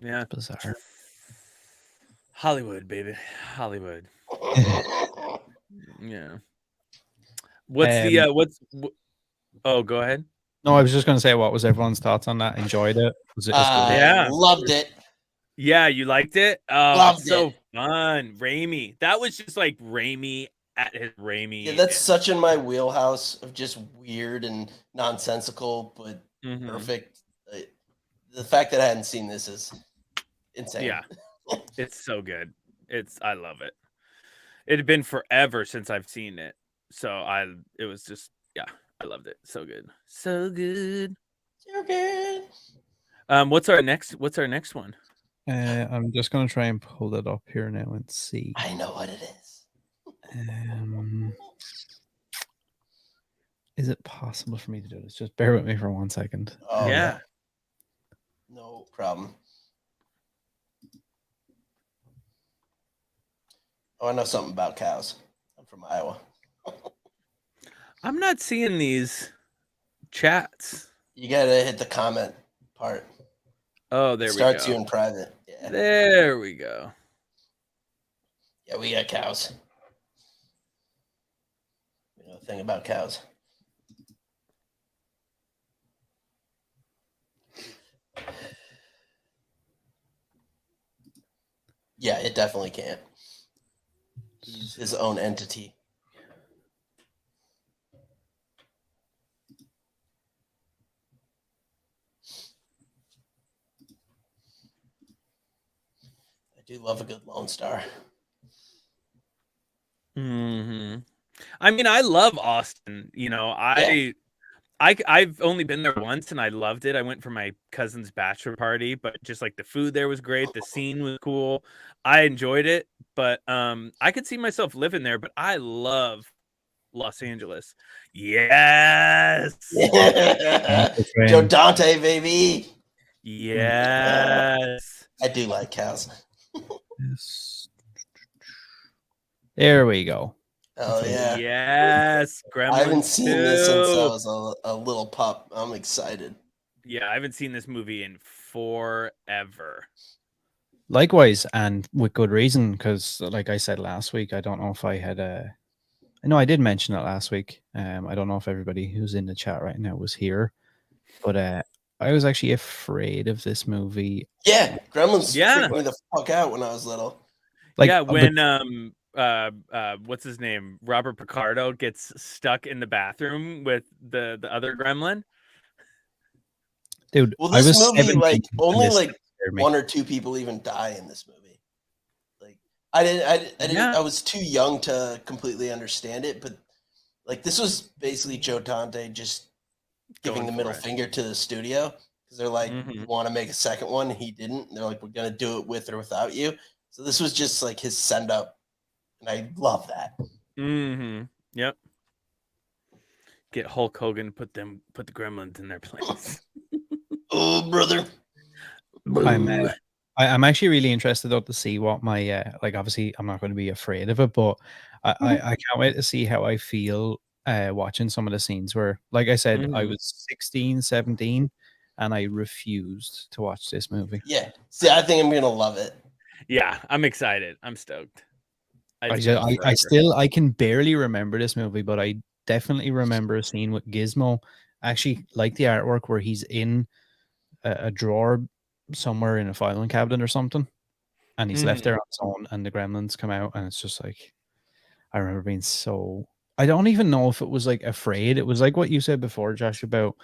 Yeah. Bizarre. Hollywood, baby. Hollywood. Yeah. Oh, go ahead. No, I was just going to say, what was everyone's thoughts on that? Enjoyed it? Was it yeah, loved it. Yeah, you liked it? Oh, loved so it. Fun. Raimi. That was just like Raimi at his Raimi. Yeah, that's such in my wheelhouse of just weird and nonsensical, but perfect. The fact that I hadn't seen this is insane. Yeah, it's so good. I love it. It had been forever since I've seen it, so it was just I loved it. So good. So good. So good. What's our next one? I'm just gonna try and pull it up here now and see. I know what it is. Is it possible for me to do this? Just bear with me for 1 second. Oh yeah. No problem. Oh, I know something about cows. I'm from Iowa. I'm not seeing these chats. You gotta hit the comment part. Oh, there we go. Starts you in private. Yeah. There we go. Yeah, we got cows. We know a thing about cows. Yeah, it definitely can't. He's his own entity. I do love a good Lone Star. Mm-hmm. I mean, I love Austin. You know, I've only been there once and I loved it. I went for my cousin's bachelor party, but just like the food there was great, the scene was cool. I enjoyed it, but I could see myself living there, but I love Los Angeles. Yes. Joe Dante, baby. Yes. I do like cows. Yes. There we go. Oh yeah. Yes. Gremlins I haven't seen this since I 2. was a little pup. I'm excited. Yeah, I haven't seen this movie in forever. Likewise, and with good reason, because like I said last week, I don't know if I had a. I know I did mention it last week. I don't know if everybody who's in the chat right now was here, but I was actually afraid of this movie. Yeah, Gremlins freaked me the fuck out when I was little. Like, yeah, when what's his name? Robert Picardo gets stuck in the bathroom with the other gremlin. Dude, well, this movie, like, only like me. 1 or 2 people even die in this movie. Like, I was too young to completely understand it, but like, this was basically Joe Dante just giving the middle finger to the studio because they're like, you want to make a second one? He didn't. And they're like, we're gonna do it with or without you. So this was just like his send up, and I love that. Mm-hmm. Yep. Get Hulk Hogan, put the gremlins in their place. Oh, brother. I'm actually really interested though to see what my like. Obviously, I'm not going to be afraid of it, but I can't wait to see how I feel watching some of the scenes where, like I said, I was 16, 17, and I refused to watch this movie. Yeah, see, I think I'm gonna love it. Yeah, I'm excited. I'm stoked. I can barely remember this movie, but I definitely remember a scene with Gizmo. I actually like the artwork where he's in a drawer somewhere in a filing cabinet or something, and he's left there on his own, and the gremlins come out, and it's just like, I remember being so, I don't even know if it was like afraid. It was like what you said before, Josh, about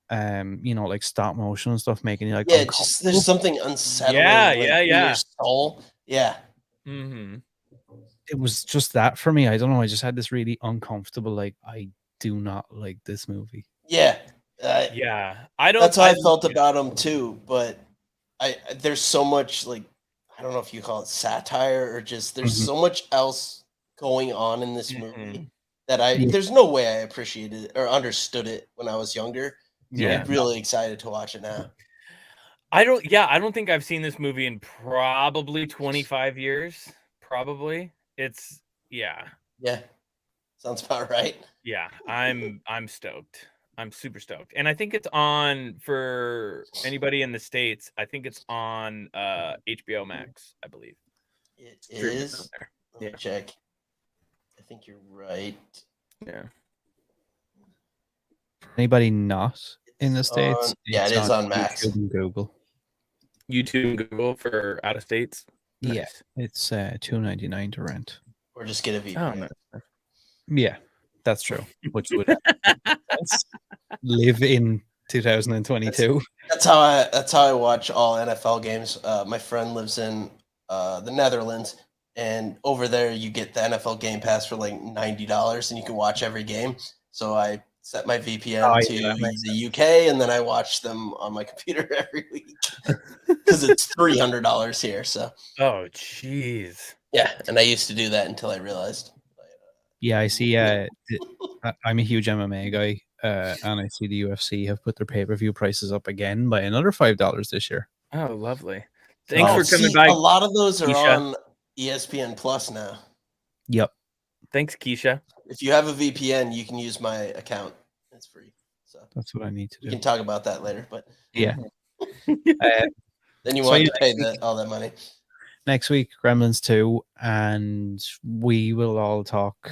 you know, like stop motion and stuff making you like, yeah, just there's something unsettling in your soul. Yeah. It was just that for me. I don't know, I just had this really uncomfortable, like, I do not like this movie. Yeah. I don't. That's how I felt about him too. But there's so much, like, I don't know if you call it satire or just there's so much else going on in this movie that there's no way I appreciated it or understood it when I was younger. Yeah, I'm really excited to watch it now. I don't think I've seen this movie in probably 25 years. Probably. It's yeah. Sounds about right. Yeah, I'm stoked. I'm super stoked. And I think it's on, for anybody in the States, I think it's on HBO Max, I believe. It is. Let me check. I think you're right. Yeah. Anybody not in the States? It is on Max. YouTube and Google. YouTube and Google for out of states. Nice. Yeah, it's $2.99 to rent. Or just get a VPN. Oh, yeah, that's true. Which would live in 2022. That's how I watch all NFL games. My friend lives in the Netherlands, and over there you get the NFL Game Pass for like $90, and you can watch every game. So I set my VPN to the UK, and then I watch them on my computer every week because it's $300 here. So jeez. Yeah, and I used to do that until I realized. Yeah, I see. I'm a huge MMA guy, and I see the UFC have put their pay-per-view prices up again by another $5 this year. Oh, lovely! Thanks for coming by. A lot of those are on ESPN Plus now. Yep. Thanks, Keisha. If you have a VPN, you can use my account. It's free. So that's what I need to do. We can talk about that later, but yeah. then you want to pay all that money. next week, Gremlins 2, and we will all talk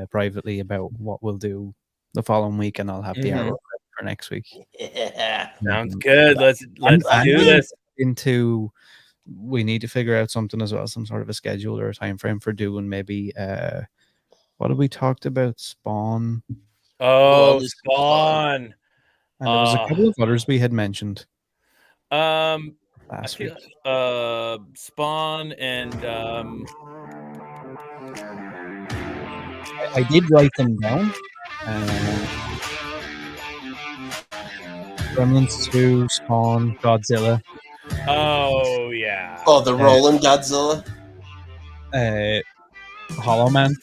privately about what we'll do the following week, and I'll have the arrow for next week. Yeah. Sounds good. Let's And do this. We need to figure out something as well, some sort of a schedule or a time frame for doing maybe what have we talked about? Spawn. Oh, Spawn. And there was a couple of others we had mentioned. Last week. Spawn and I did write them down. Gremlins 2, Spawn, Godzilla. Oh yeah. Oh, the Rolling Godzilla. Hollow Man.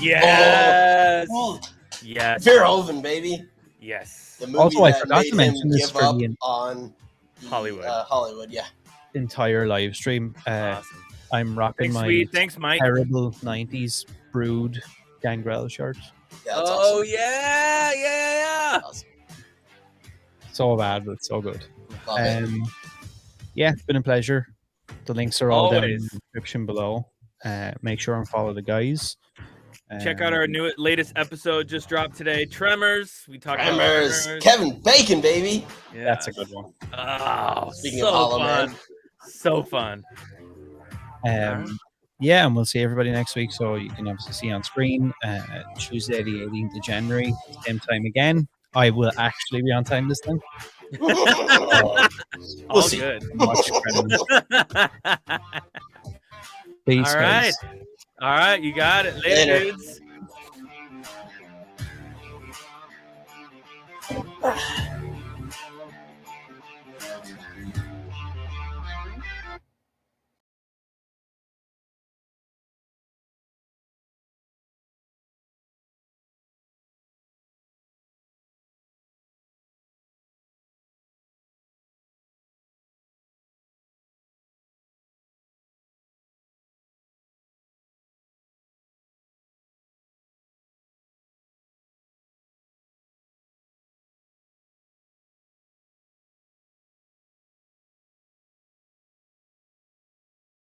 Yes. Oh, yes. Verhoeven, baby. Yes. The movie Also, I that forgot made to mention him this give for up the on Hollywood. Hollywood, yeah. Entire live stream. Awesome. I'm rocking Thanks, Mike. terrible 90s Brood Gangrel shirt. Yeah, that's oh awesome. yeah. Awesome. So bad, but so good. Love it. Yeah, it's been a pleasure. The links are all down in Always. the description below. Make sure and follow the guys. Check out our latest episode just dropped today. Tremors. We talked about Tremors. Tremors. Kevin Bacon, baby. Yeah. That's a good one. Oh, Speaking so of Hollow fun. Man. So fun. Yeah, and we'll see everybody next week. So you can obviously see on screen Tuesday, the 18th of January, same time again. I will actually be on time this time. All see. good. Watch Gremlins. Peace, All right. guys. All right, you got it. Later. Dudes.